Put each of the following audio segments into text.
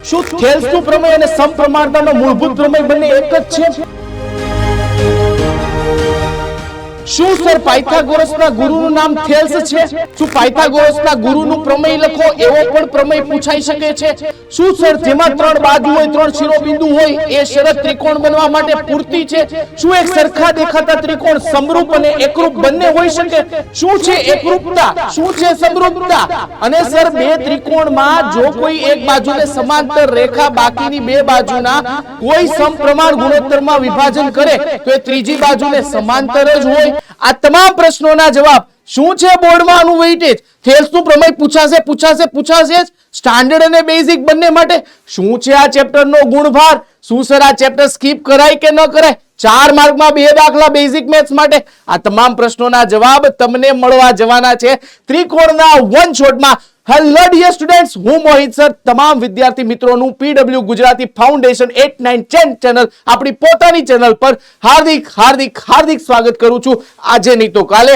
શું થેલ્સનું પ્રમેય અને સમપ્રમાણતાનો મૂળભૂત પ્રમેય બંને એક જ છે? શું સર પાયથાગોરસના ગુરુનું નામ થેલ્સ છે? શું પાયથાગોરસના ગુરુનું પ્રમેય લખો એવો પણ પ્રમેય પૂછાઈ શકે છે? શું સર જેમાં 3 બાજુ હોય 3 શિરોબિંદુ હોય એ શરત ત્રિકોણ બનવા માટે પૂરતી છે? શું એક સરખા દેખાતા ત્રિકોણ સમરૂપ અને એકરૂપ બંને હોઈ શકે? શું છે એકરૂપતા? શું છે સમરૂપતા? અને સર બે ત્રિકોણમાં જો કોઈ એક બાજુને સમાંતર રેખા બાકીની બે બાજુના કોઈ સમપ્રમાણ ગુણોત્તરમાં વિભાજન કરે તો એ ત્રીજી બાજુને સમાંતર જ હોય. આ તમામ પ્રશ્નોના જવાબ શું છે બોર્ડમાં આનું વેઇટેજ? થેલ્સનું પ્રમેય પૂછાશે જ સ્ટાન્ડર્ડ અને બેઝિક બંને માટે. શું છે આ ચેપ્ટરનો ગુણભાર? શું સર આ ચેપ્ટર સ્કીપ કરાય કે ન કરાય? 4 માર્કમાં 2 દાખલા બેઝિક મેથ્સ માટે. આ તમામ પ્રશ્નોના જવાબ તમને મળવા જવાના છે ત્રિકોણના વન શોટમાં. હેલો ડિયર સ્ટુડન્ટ્સ, હું મોહિત સર તમામ વિદ્યાર્થી મિત્રોનું પીડબ્લ્યુ ગુજરાતી ફાઉન્ડેશન 8, 9, 10 ચેનલ આપણી પોતાની ચેનલ પર હાર્દિક સ્વાગત કરું છું. આજે નહીં તો કાલે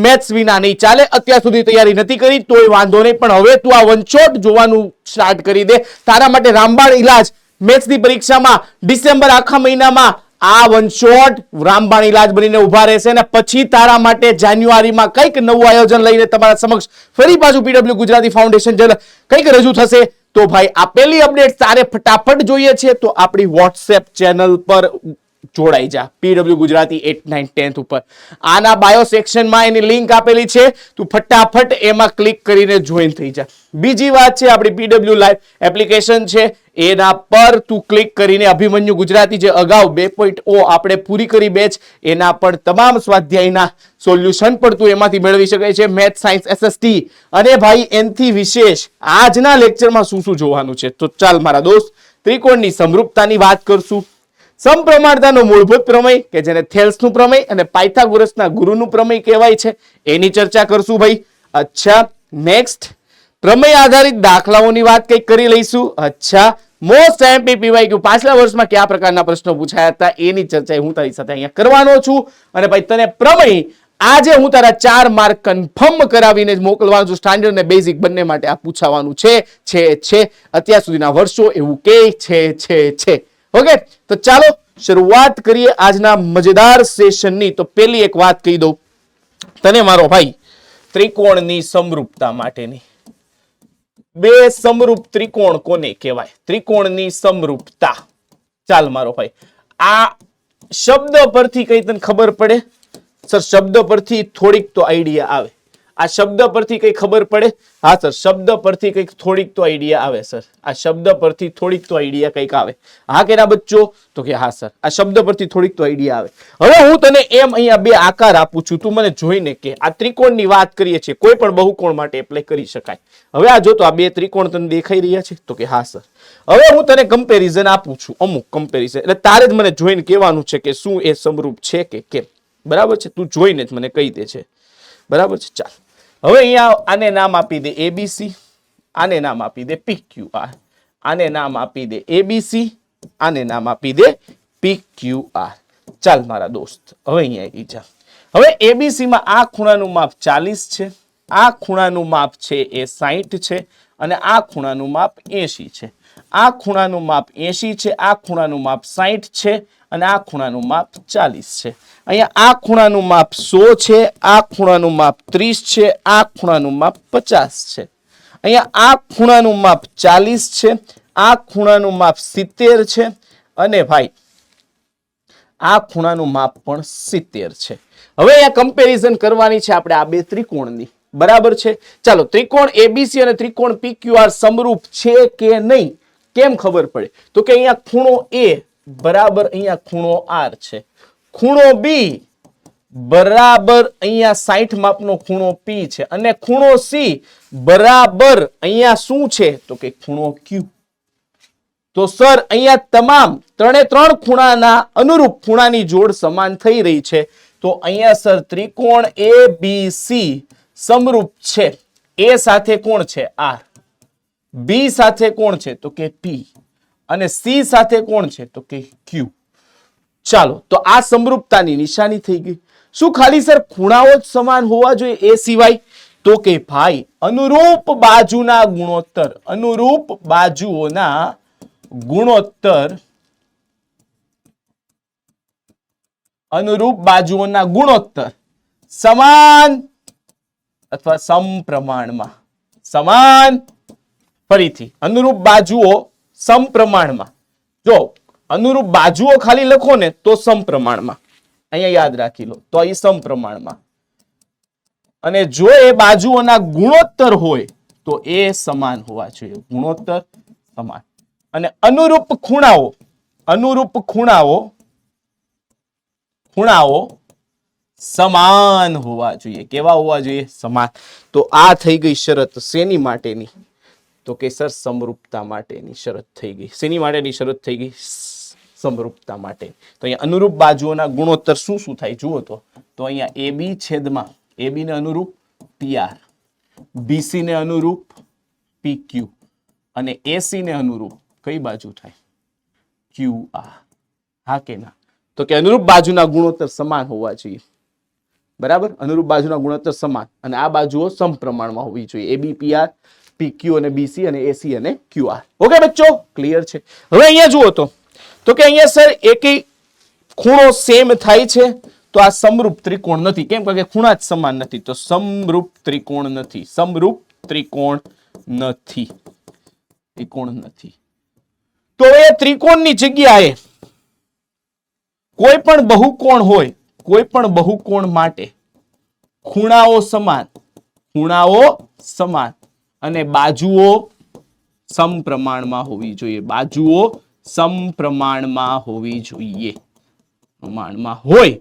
મેથ્સ વિના નહીં ચાલે. અત્યાર સુધી તૈયારી નથી કરી તોય વાંધો નહીં, પણ હવે તું આ વન શોટ જોવાનું સ્ટાર્ટ કરી દે. તારા માટે રામબાણ ઇલાજ મેથ્સની પરીક્ષામાં ડિસેમ્બર આખા મહિનામાં આ વન શોટ રામબાણ ઇલાજ બનીને ઉભા રહેશે. અને પછી તારા માટે જાન્યુઆરીમાં કંઈક નવું આયોજન લઈને તમારા સમક્ષ ફરી પાછું પીડબ્લ્યુ ગુજરાતી ફાઉન્ડેશન ચેનલ કંઈક રજૂ થશે. તો ભાઈ આ પહેલી અપડેટ તારે ફટાફટ જોઈએ છે તો આપણી વોટ્સએપ ચેનલ પર જોડાઈ જા, પીડબ્લ્યુ ગુજરાતી 8, 9, 10 ઉપર. આના બાયો સેક્શનમાં એની લિંક આપેલી છે, તું ફટાફટ એમાં ક્લિક કરીને જોઈન થઈ જા. બીજી વાત છે આપણી પીડબ્લ્યુ લાઈવ એપ્લિકેશન છે, એના પર તું ક્લિક કરીને અભિમન્યુ ગુજરાતી જે અગાઉ 2.0 આપણે પૂરી કરી બેચ, એના પર તમામ સ્વાધ્યાયના સોલ્યુશન પણ તું એમાંથી મેળવી શકે છે. મેથ સાયન્સ એસએસટી અને ભાઈ એનથી વિશેષ આજના લેક્ચરમાં શું જોવાનું છે તો ચાલ મારા દોસ્ત, ત્રિકોણની સમરૂપતાની વાત કરશું, સમપ્રમાણતાનો મૂળભૂત પ્રમેય કે જેને થેલ્સનું પ્રમેય અને પાયથાગોરસના ગુરુનું પ્રમેય કહેવાય છે એની ચર્ચા કરશું ભાઈ. અચ્છા, નેક્સ્ટ પ્રમેય આધારિત દાખલાઓની વાત કંઈક કરી લઈશું. અચ્છા, મોસ્ટ એમપી પીવાયક્યુ પાછલા વર્ષમાં કયા પ્રકારના પ્રશ્નો પૂછાયા હતા એની ચર્ચા હું તારી સાથે અહીંયા કરવાનો છું. અને ભાઈ તને પ્રમેય આજે હું તારા 4 માર્ક કન્ફર્મ કરાવીને જ મોકલવાનું છું. સ્ટાન્ડર્ડ અને બેઝિક બંને માટે આ પૂછાવાનું છે. અત્યાર સુધીના વર્ષો એવું કે છે. ઓકે, તો ચાલો શરૂઆત કરીએ આજના મજેદાર સેશનની. તો પહેલી એક વાત કહી દઉં તને મારો ભાઈ, ત્રિકોણની સમરૂપતા માટેની. બે સમરૂપ ત્રિકોણ કોને કહેવાય? ત્રિકોણની સમરૂપતા. ચાલ મારો ભાઈ, આ શબ્દ પરથી કઈ તને ખબર પડે? સર શબ્દ પરથી થોડીક તો આઈડિયા આવે. આ શબ્દ પરથી કઈ ખબર પડે? હા સર, શબ્દ પરથી કઈક થોડીક તો આઈડિયા આવે. સર આ શબ્દ પરથી થોડીક તો આઈડિયા કઈક આવે. હા કે ના બચ્ચો? તો કે હા સર, આ શબ્દ પરથી થોડીક તો આઈડિયા આવે. હવે હું તને એમ અહીંયા બે આકાર આપું છું, તું મને જોઈને કે આ ત્રિકોણની વાત કરીએ છીએ, કોઈ પણ બહુકોણ માટે એપ્લાય કરી શકાય. હવે આ જો તો આ બે ત્રિકોણ તને દેખાઈ રહ્યા છે? તો કે હા સર. હવે હું તને કમ્પેરિઝન આપું છું, અમુક કમ્પેરિઝન, એટલે તારે જ મને જોઈને કહેવાનું છે કે શું એ સમરૂપ છે કે કેમ. બરાબર છે? તું જોઈને જ મને કહી દે છે. બરાબર છે? ચાલ હવે અહીંયા આને નામ આપી દે એબીસી, આને નામ આપી દે PQR, આને નામ આપી દે એબીસી, આને નામ આપી દે PQR. ચાલ મારા દોસ્ત, હવે અહીંયા આવી જા. હવે એબીસી માં આ ખૂણાનું માપ 40 છે, આ ખૂણાનું માપ છે એ 60 છે, અને આ ખૂણાનું માપ 80 છે. આ ખૂણાનું માપ 80 છે, આ ખૂણાનું માપ 60 છે, અને આ ખૂણાનું માપ 40 છે. અહીંયા આ ખૂણાનું માપ 100 છે, આ ખૂણાનું માપ 30 છે, આ ખૂણાનું માપ 50 છે. અહીંયા આ ખૂણાનું માપ 40 છે, આ ખૂણાનું માપ 70 છે, અને ભાઈ આ ખૂણાનું માપ પણ 70 છે. હવે અહીંયા કમ્પેરિઝન કરવાની છે આપણે આ બે ત્રિકોણની. બરાબર છે? ચાલો, ત્રિકોણ એબીસી અને ત્રિકોણ PQR સમરૂપ છે કે નહીં કેમ ખબર પડે? તો કે અહીંયા ખૂણો A બરાબર અહીંયા ખૂણો R છે, ખૂણો B બરાબર અહીંયા 60 માપનો ખૂણો P છે, અને ખૂણો C બરાબર અહીંયા શું છે? તો કે ખૂણો Q. તો સર અહીંયા તમામ 3 ખૂણાના અનુરૂપ ખૂણાની જોડ સમાન થઈ રહી છે. તો અહીંયા સર ત્રિકોણ ABC સમરૂપ છે. A સાથે કોણ છે? R. B સાથે કોણ છે? તો કે P. અને C સાથે કોણ છે? તો કે Q. ચાલો, તો આ સમરૂપતાની નિશાની થઈ ગઈ. શું ખાલી સર ખૂણાઓ જ સમાન હોવા જોઈએ એ સિવાય? તો કે ભાઈ અનુરૂપ બાજુના ગુણોત્તર, અનુરૂપ બાજુઓના ગુણોત્તર અનુરૂપ બાજુઓના ગુણોત્તર સમાન અથવા સમપ્રમાણમાં. સમાન, ફરીથી અનુરૂપ બાજુઓ સમપ્રમાણમાં. જો અનુરૂપ બાજુઓ ખાલી લખો ને તો સમપ્રમાણમાં, અહીંયા યાદ રાખી લો, તો અહીં સમપ્રમાણમાં. અને જો એ બાજુઓના ગુણોત્તર હોય તો એ સમાન હોવા જોઈએ. ગુણોત્તર સમાન. અને અનુરૂપ ખૂણાઓ સમાન હોવા જોઈએ. કેવા હોવા જોઈએ? સમાન. તો આ થઈ ગઈ શરત શેની માટેની? તો કે સર સમરૂપતા માટેની શરત થઈ ગઈ. શેની માટેની શરત થઈ ગઈ? સમરૂપતા માટે. તો અહીંયા અનુરૂપ બાજુઓના ગુણોત્તર શું શું થાય જુઓ તો અહીંયા AB છેદમાં AB ને અનુરૂપ PR, BC ને અનુરૂપ PQ અને AC ને અનુરૂપ કઈ બાજુ થાય? QR. હા કે ના? તો કે અનુરૂપ બાજુના ગુણોત્તર સમાન હોવા જોઈએ. બરાબર? અનુરૂપ બાજુના ગુણોત્તર સમાન અને આ બાજુઓ સમપ્રમાણમાં હોવી જોઈએ. AB, PR, PQ અને BC અને AC અને QR. ઓકે બચ્ચો, ક્લિયર છે? હવે અહીંયા જુઓ તો કે અહીંયા સર એકેય ખૂણો સેમ થાય છે તો આ સમરૂપ ત્રિકોણ નથી. કેમ? કારણ કે ખૂણા જ સમાન નથી. તો સમરૂપ ત્રિકોણ નથી. સમરૂપ ત્રિકોણ નથી. તો એ ત્રિકોણની જગ્યાએ કોઈ પણ બહુકોણ હોય, કોઈ પણ બહુકોણ માટે ખૂણાઓ સમાન અને બાજુઓ સમપ્રમાણમાં હોવી જોઈએ. બાજુઓ સમપ્રમાણમાં હોવી જોઈએ. પ્રમાણમાં હોય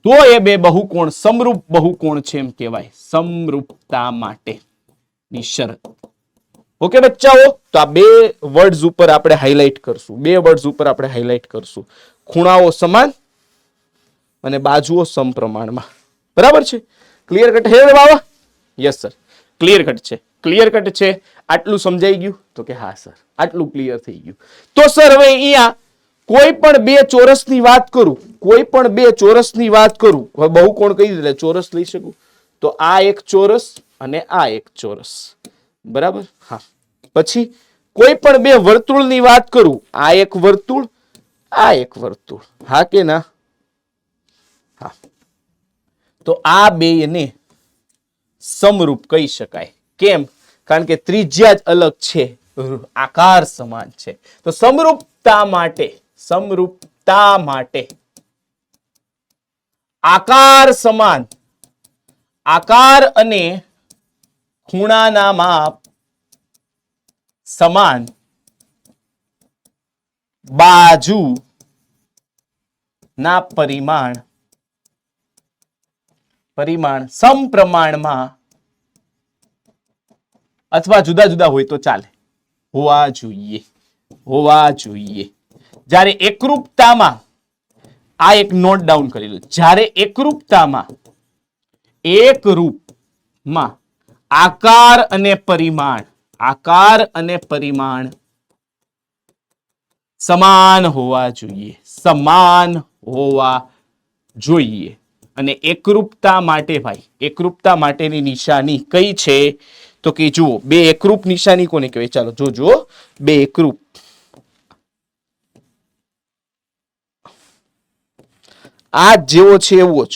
તો એ બે બહુકોણ સમરૂપ બહુકોણ છે એમ કહેવાય. સમરૂપતા માટેની શરત. ઓકે બચ્ચાઓ, તો આ બે વર્ડ્સ ઉપર આપણે હાઇલાઇટ કરશું. ખૂણાઓ સમાન અને બાજુઓ સમપ્રમાણમાં. બરાબર છે? ક્લિયર કટ હે બાબા? યસ સર, ક્લિયર કટ છે. આટલું સમજાઈ ગયું? તો કે હા સર, આટલું ક્લિયર થઈ ગયું. તો સર હવે અહીંયા કોઈ પણ બે ચોરસની વાત કરું, હવે બહુકોણ કઈ રીતે ચોરસ લઈ શકું? તો આ એક ચોરસ અને આ એક ચોરસ. બરાબર? હા. પછી કોઈ પણ બે વર્તુળની વાત કરું, આ એક વર્તુળ, આ એક વર્તુળ. હા કે ના? હા. તો આ બેયને સમરૂપ કહી શકાય. કેમ? કારણ કે ત્રિજ્યા જ અલગ છે, આકાર સમાન છે. તો સમરૂપતા માટે આકાર સમાન, આકાર અને ખૂણાના માપ સમાન, બાજુ ના પરિમાણ સમપ્રમાણમાં અથવા જુદા જુદા હોય તો ચાલે, હોવા જોઈએ. જ્યારે એકરૂપતામાં, આ એક નોટ ડાઉન કરી લો, જ્યારે એકરૂપમાં આકાર અને પરિમાણ સમાન હોવા જોઈએ. અને એકરૂપતા માટે ભાઈ, એકરૂપતા માટેની નિશાની કઈ છે? તો કે જુઓ, બે એકરૂપ નિશાની કોને કહેવાય? ચાલો જોજો. બે એકરૂપ, આ જેવો છે એવો જ,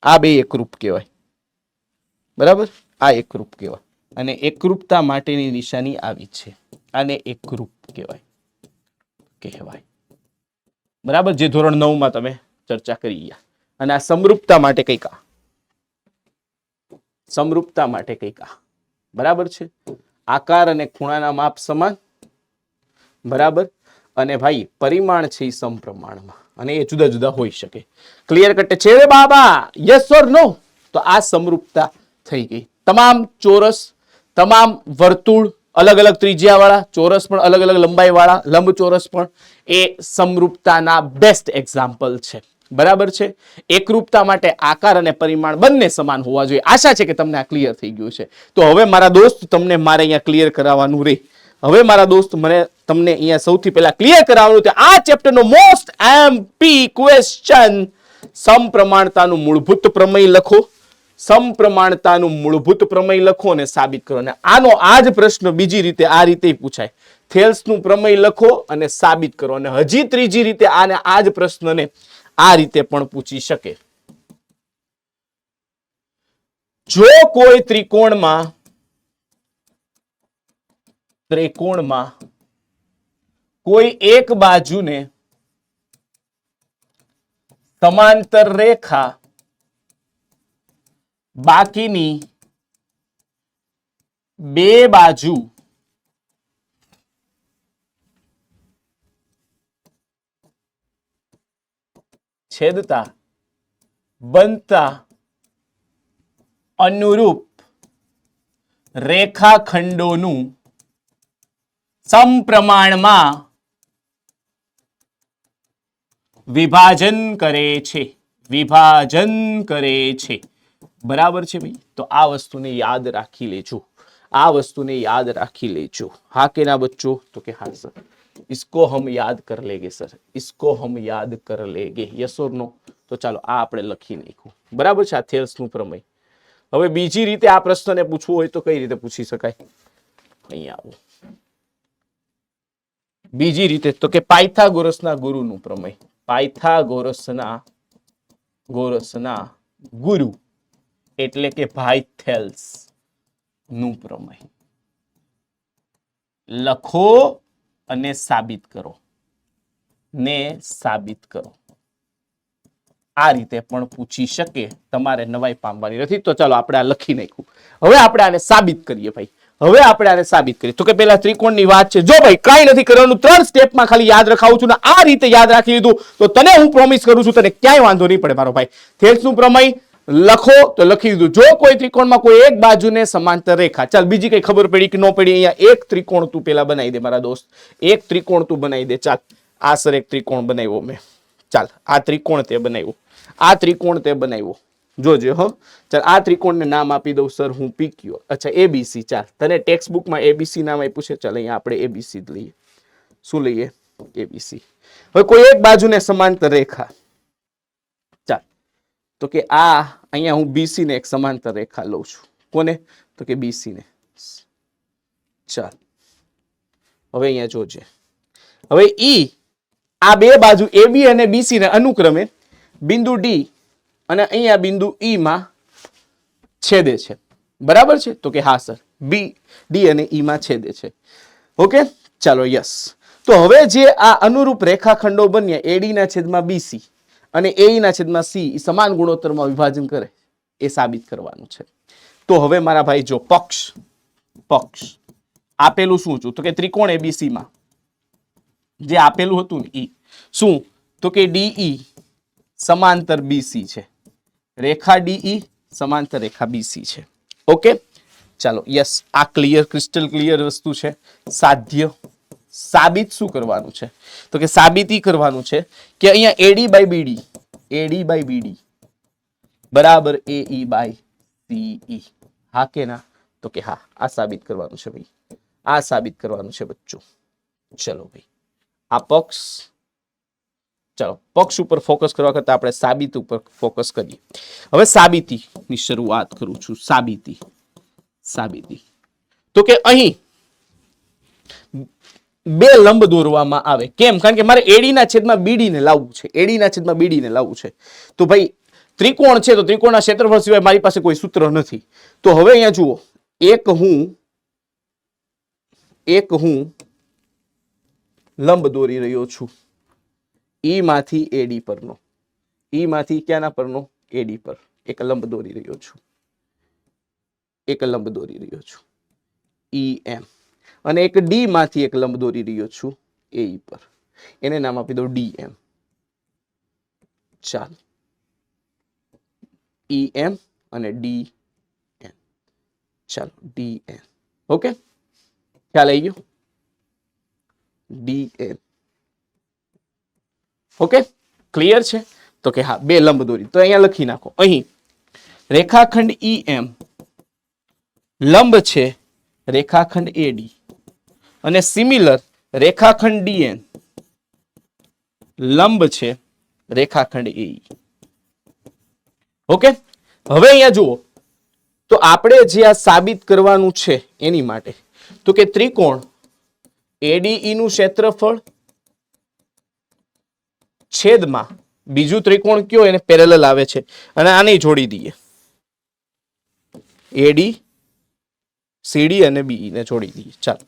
આ બે એકરૂપ કહેવાય. બરાબર? આ એકરૂપ કહેવાય. અને એકરૂપતા માટેની નિશાની આવી છે, આને એકરૂપ કહેવાય. બરાબર? જે ધોરણ 9 માં તમે ચર્ચા કરી ગયા. અને આ સમરૂપતા માટે કંઈક બરાબર છે? આકાર અને ખૂણાના માપ સમાન. બરાબર? અને ભાઈ પરિમાણ છે એ સમપ્રમાણમાં, અને એ જુદા જુદા હોઈ શકે. ક્લિયર કટ છે રે બાબા? યસ ઓર નો? તો આ સમરૂપતા થઈ ગઈ. તમામ ચોરસ, તમામ વર્તુળ અલગ અલગ ત્રિજ્યા વાળા, ચોરસ પણ અલગ અલગ લંબાઈ વાળા, લંબચોરસ પણ, એ સમરૂપતાના બેસ્ટ એક્ઝામ્પલ છે. બરાબર છે? એકરૂપતા માટે આકાર અને પરિમાણ બંને સમાન હોવા જોઈએ. આશા છે કે તમને આ ક્લિયર થઈ ગયું છે. તો હવે મારા દોસ્ત, તમને મારે અહીંયા ક્લિયર કરાવવાનું રહે. હવે મારા દોસ્ત, મને તમને અહીંયા સૌથી પહેલા ક્લિયર કરાવવાનું છે આ ચેપ્ટરનો મોસ્ટ એમપી ક્વેશ્ચન, સમપ્રમાણતાનું મૂળભૂત પ્રમેય લખો. સમપ્રમાણતાનું મૂળભૂત પ્રમેય લખો અને સાબિત કરો. અને આનો આ જ પ્રશ્ન બીજી રીતે, આ રીતે પૂછાય થેલ્સનું પ્રમેય લખો અને સાબિત કરો. અને હજી ત્રીજી રીતે આને આ જ પ્રશ્નને આ રીતે પણ પૂછી શકે. જો કોઈ ત્રિકોણમાં કોઈ એક બાજુને સમાંતર રેખા બાકીની બે બાજુ છેદતા બનતા અનુરૂપ રેખાખંડોનું સમપ્રમાણમાં વિભાજન કરે છે. બરાબર છે ભાઈ? તો આ વસ્તુને યાદ રાખી લેજો. હા કે ના बच्चों? तो के हाँ सर, इसको हम याद कर लेंगे सर, इसको हम याद कर लेंगे. यस और नो? तो ચાલો આ આપણે લખી નાખ્યું. બરાબર છે? આ થેલ્સનું પ્રમેય. હવે બીજી રીતે આ પ્રશ્નને પૂછવું હોય તો કઈ રીતે પૂછી શકાય? અહીંયા આવો. બીજી રીતે તો કે પાયથાગોરસના ગુરુનું પ્રમેય. પાયથાગોરસના ગુરુ એટલે કે ભાઈ થેલ્સ નું પ્રમેય લખો અને સાબિત કરો. આ રીતે પણ પૂછી શકે. તમારે નવાઈ પામવાની નથી. તો ચાલો આપણે આ લખી નાખ્યું. હવે આપણે આને સાબિત કરીએ ભાઈ. તો કે પેલા ત્રિકોણની વાત છે. જો ભાઈ કઈ નથી કરવાનું, 3 સ્ટેપમાં ખાલી યાદ રખાવું છું ને આ રીતે યાદ રાખી લીધું તો તને હું પ્રોમિસ કરું છું તને ક્યાંય વાંધો નહીં પડે મારો ભાઈ. થેલ્સનું પ્રમેય લખો તો લખી દીધું. જો કોઈ ત્રિકોણમાં કોઈ એક બાજુને સમાંતર રેખા, ચાલ બીજી કઈ ખબર પડી કે ન પડી? અહીંયા એક ત્રિકોણ તું પેલા બનાવી દે મારા દોસ્ત. એક ત્રિકોણ તું બનાવી દે. ચાલ આ સર એક ત્રિકોણ બનાવ્યો મેં. ચાલ આ ત્રિકોણ તે બનાવ્યો. જોજે હો. ચાલ આ ત્રિકોણને નામ આપી દઉં સર હું PQ. અચ્છા ABC. ચાલ તને ટેક્સ્ટ બુકમાં ABC નામ આપ્યું છે. ચાલ અહીંયા આપણે ABC જ લઈએ. શું લઈએ? ABC. હવે કોઈ એક બાજુને સમાંતર રેખા, ચાલ તો કે આ અહીંયા હું BC ને એક સમાંતર રેખા લઉં છું. કોને? તો કે BC ને. ચાલ હવે અહીંયા જોજે. હવે આ બે બાજુ AB અને BC ને અનુક્રમે બિંદુ D અને અહીંયા બિંદુ E માં છેદે છે. બરાબર છે? તો કે હા સર, D અને E માં છેદે છે. ઓકે ચાલો યસ. તો હવે જે આ અનુરૂપ રેખાખંડો બન્યા AD ના છેદમાં BC અને AE ના છેદમાં C એ સમાન ગુણોત્તરમાં વિભાજન કરે એ સાબિત કરવાનું છે. તો હવે મારા ભાઈ જો પક્ષ આપેલું શું છું? તો કે ત્રિકોણ ABC માં જે આપેલું હતું ને E શું? તો કે DE સમાંતર BC છે. રેખા DE સમાંતર રેખા BC છે. ઓકે ચાલો યસ. આ ક્રિસ્ટલ ક્લિયર વસ્તુ છે. સાધ્ય. સાબિત શું કરવાનું છે? તો કે સાબિતી કરવાનું છે કે અહીંયા AD by BD બરાબર AE by CE. હા કે ના? તો કે હા. આ સાબિત કરવાનું છે ભાઈ. આ સાબિત કરવાનું છે બચ્ચો. ચલો ભાઈ આ પક્ષ. ચાલો પક્ષ ઉપર ફોકસ કરવા કરતા આપણે સાબિત ઉપર ફોકસ કરીએ. હવે સાબિતીની શરૂઆત કરું છું. સાબિતી તો કે અહીં બે લંબ દોરવામાં આવે. કેમ? કારણ કે મારે AD ના છેદમાં BD ને લાવવું છે. તો ભાઈ ત્રિકોણ છે તો ત્રિકોણના ક્ષેત્રફળ સિવાય મારી પાસે કોઈ સૂત્ર નથી. તો હવે અહીંયા જુઓ, એક હું લંબ દોરી રહ્યો છું E માંથી AD પરનો. E માંથી ક્યાંના પરનો? AD પર એક લંબ દોરી રહ્યો છું. EM. અને એક D માંથી એક લંબ દોરી રહ્યો છું AE પર. એને નામ આપી દો DM. ચાલ EM અને DN. ચાલો DN. ઓકે ખ્યાલ આવી ગયો? DN. ઓકે ક્લિયર છે? તો કે હા બે લંબ દોરી. તો અહીંયા લખી નાખો. અહીં રેખાખંડ EM લંબ છે રેખાખંડ AD અને સિમિલર રેખાખંડ DN લંબ છે રેખાખંડ AE. ઓકે હવે અહીંયા જુઓ તો આપણે જે આ સાબિત કરવાનું છે એની માટે તો કે ત્રિકોણ ADE નું ક્ષેત્રફળ છેદમાં બીજું ત્રિકોણ કયો એને પેરેલલ આવે છે અને આને જોડી દઈએ AD CD અને BE ને જોડી દઈએ ચાલો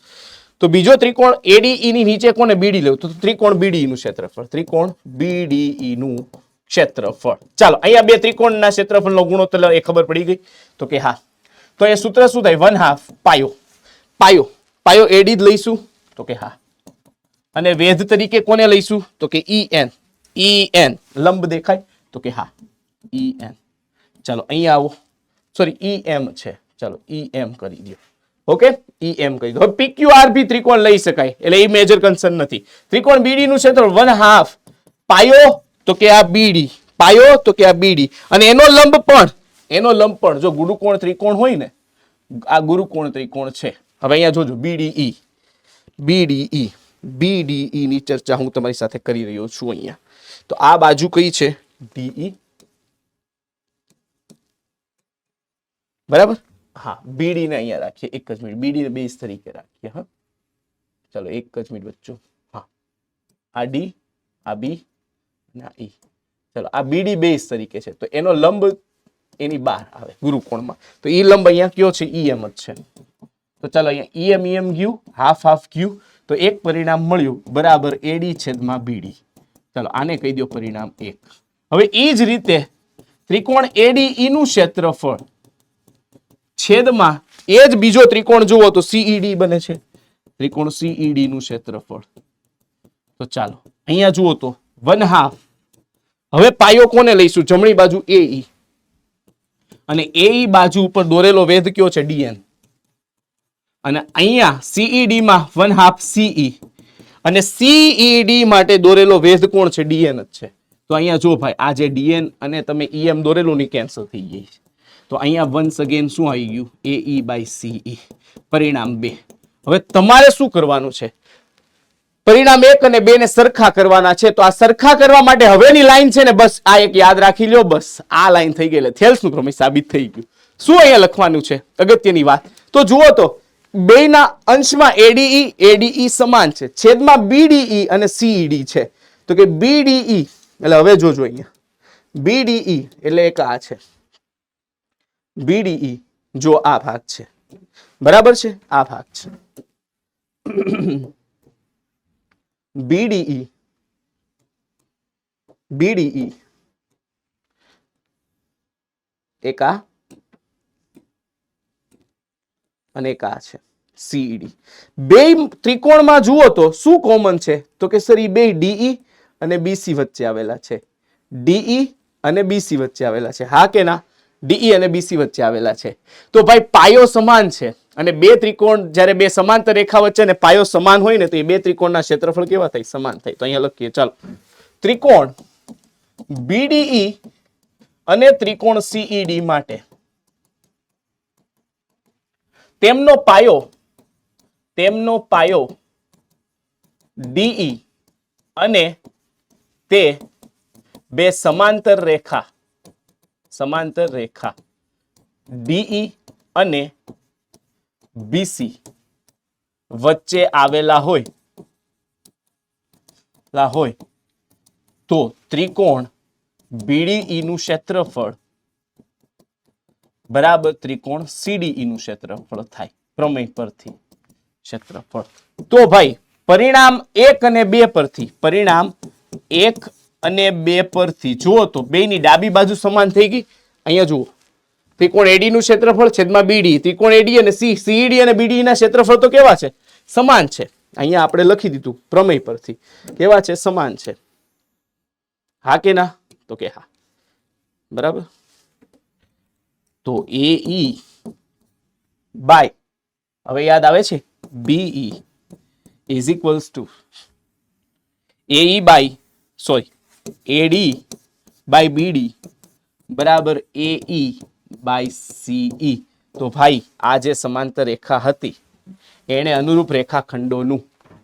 તો બીજો ત્રિકોણ ADE ની નીચે કોને BD લેવું તો ત્રિકોણ BDE નું ક્ષેત્રફળ ત્રિકોણ BDE નું ક્ષેત્રફળ ચાલો અહીંયા બે ત્રિકોણના ક્ષેત્રફળનો ગુણોત્તર એ ખબર પડી ગઈ તો કે હા તો એ સૂત્ર શું થાય 1/2 પાયો પાયો પાયો AD જ લઈશું તો કે હા અને વેધ તરીકે કોને લઈશું તો કે EN EN લંબ દેખાય તો કે હા EN ચાલો અહીંયા આવો સોરી EM છે ચાલો EM કરી દો ઓકે EM કરી દો હવે PQRP ત્રિકોણ લઈ શકાય એટલે એ મેજર કન્સર્ન નથી ત્રિકોણ BD નું ક્ષેત્રફળ 1/2 પાયો તો કે આ BD પાયો તો કે આ BD અને એનો લંબ પણ જો ગુરુકોણ ત્રિકોણ હોય ને આ ગુરુકોણ ત્રિકોણ છે હવે અહીંયા જોજો BDE ની ચર્ચા હું તમારી સાથે કરી રહ્યો છું અહીંયા તો આ બાજુ કઈ છે DE બરાબર હા BD ને અહીંયા રાખીએ એક જ મિનિટ BD ને બેઝ તરીકે રાખીએ હા ચલો એક જ મિનિટ બચ્ચો હા આ D આ B અને આ E ચલો આ BD બેઝ તરીકે છે તો એનો લંબ એની બહાર આવે ગુરુકોણમાં તો એ લંબ અહીંયા કયો છે EM જ છે તો ચાલો અહીંયા EM ગયું હાફ ગયું તો એક પરિણામ મળ્યું બરાબર AD છેદમાં BD ચાલો આને કહી દો પરિણામ 1 હવે એ જ રીતે ત્રિકોણ ADE નું ક્ષેત્રફળ છેદમાં એ જ બીજો ત્રિકોણ જુઓ તો CED બને છે ત્રિકોણ CED નું ક્ષેત્રફળ તો ચાલો અહીંયા જુઓ તો 1/2 હવે પાયો કોને લઈશું જમણી બાજુ AE અને AE બાજુ ઉપર દોરેલો વેધ કયો છે DN અને અહીંયા CED માં 1/2 CE અને CED માટે દોરેલો વેધ કોણ છે DN જ છે તો અહીંયા જો ભાઈ આ જે DN અને તમે EM દોરેલું ની કેન્સલ થઈ ગઈ છે તો અહીંયા વન્સ અગેન શું આવી ગયું AE/CE પરિણામ 2 હવે તમારે શું કરવાનું છે પરિણામ 1 અને 2 ને સરખા કરવાના છે તો આ સરખા કરવા માટે હવેની લાઈન છે ને બસ આ એક યાદ રાખી લ્યો બસ આ લાઈન થઈ ગઈ એટલે થેલ્સનું પ્રમેય સાબિત થઈ ગયું શું અહીંયા લખવાનું છે અગત્યની વાત તો જુઓ તો બેના અંશમાં ADE સમાન છે છેદમાં BDE અને CED છે તો કે BDE એટલે હવે જોજો અહીંયા BDE એટલે એક આ છે BDE જો આ ભાગ છે બરાબર છે આ ભાગ છે BDE એક આ અને એક આ છે CED બે ત્રિકોણમાં જુઓ તો શું કોમન છે તો કે સર એ બે DE અને BC વચ્ચે આવેલા છે DE અને BC વચ્ચે આવેલા છે હા કે ના DE અને BC વચ્ચે આવેલા છે તો ભાઈ પાયો સમાન છે અને બે ત્રિકોણ જ્યારે બે સમાંતર રેખા વચ્ચે ને પાયો સમાન હોય ને તો એ બે ત્રિકોણના ક્ષેત્રફળ કેવા થાય સમાન થાય તો અહીંયા લખીએ ચાલો ત્રિકોણ BDE અને ત્રિકોણ CED માટે તેમનો પાયો DE અને તે બે સમાંતર રેખા DE અને BC વચ્ચે આવેલા હોય તો ત્રિકોણ BDE નું ક્ષેત્રફળ બરાબર ત્રિકોણ CDE નું ક્ષેત્રફળ થાય પ્રમેય પરથી ક્ષેત્રફળ તો ભાઈ પરિણામ 1 અને 2 પરથી જુઓ તો બેની ડાબી બાજુ સમાન થઈ ગઈ અહીંયા જુઓ ત્રિકોણ AD નું ક્ષેત્રફળ છેદમાં BD ત્રિકોણ AD અને CED અને BD ના ક્ષેત્રફળ તો કેવા છે સમાન છે અહીંયા આપણે લખી દીધું પ્રમેય પરથી કેવા છે સમાન છે હા કે ના તો કે હા બરાબર તો AE બાય હવે યાદ આવે છે BE is equals to AD by BD બરાબર AE CE તો ભાઈ આ જે સમાંતર રેખા હતી એને અનુરૂપ રેખાખંડોનું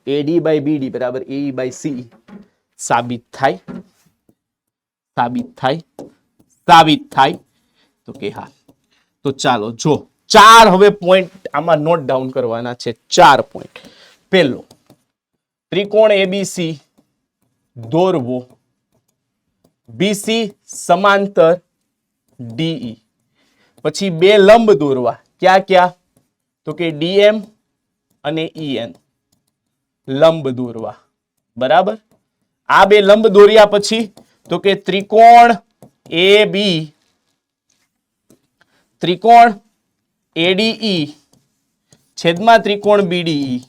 AD બાય BD બરાબર AE બાય CE સાબિત થાય તો કે હા તો ચાલો જો 4 હવે પોઈન્ટ આમાં નોટ ડાઉન કરવાના છે 4 પોઈન્ટ પહેલો ત્રિકોણ એબીસી દોરવો, બીસી સમાંતર ડીઈ, પછી બે લંબ દોરવા, ક્યાં ક્યાં? તો કે ડીએમ અને ઈએન લંબ દોરવા, બરાબર. આ બે લંબ દોર્યા પછી તો કે ત્રિકોણ એ બી, ત્રિકોણ એડીઈ છેદમાં ત્રિકોણ બીડીઈ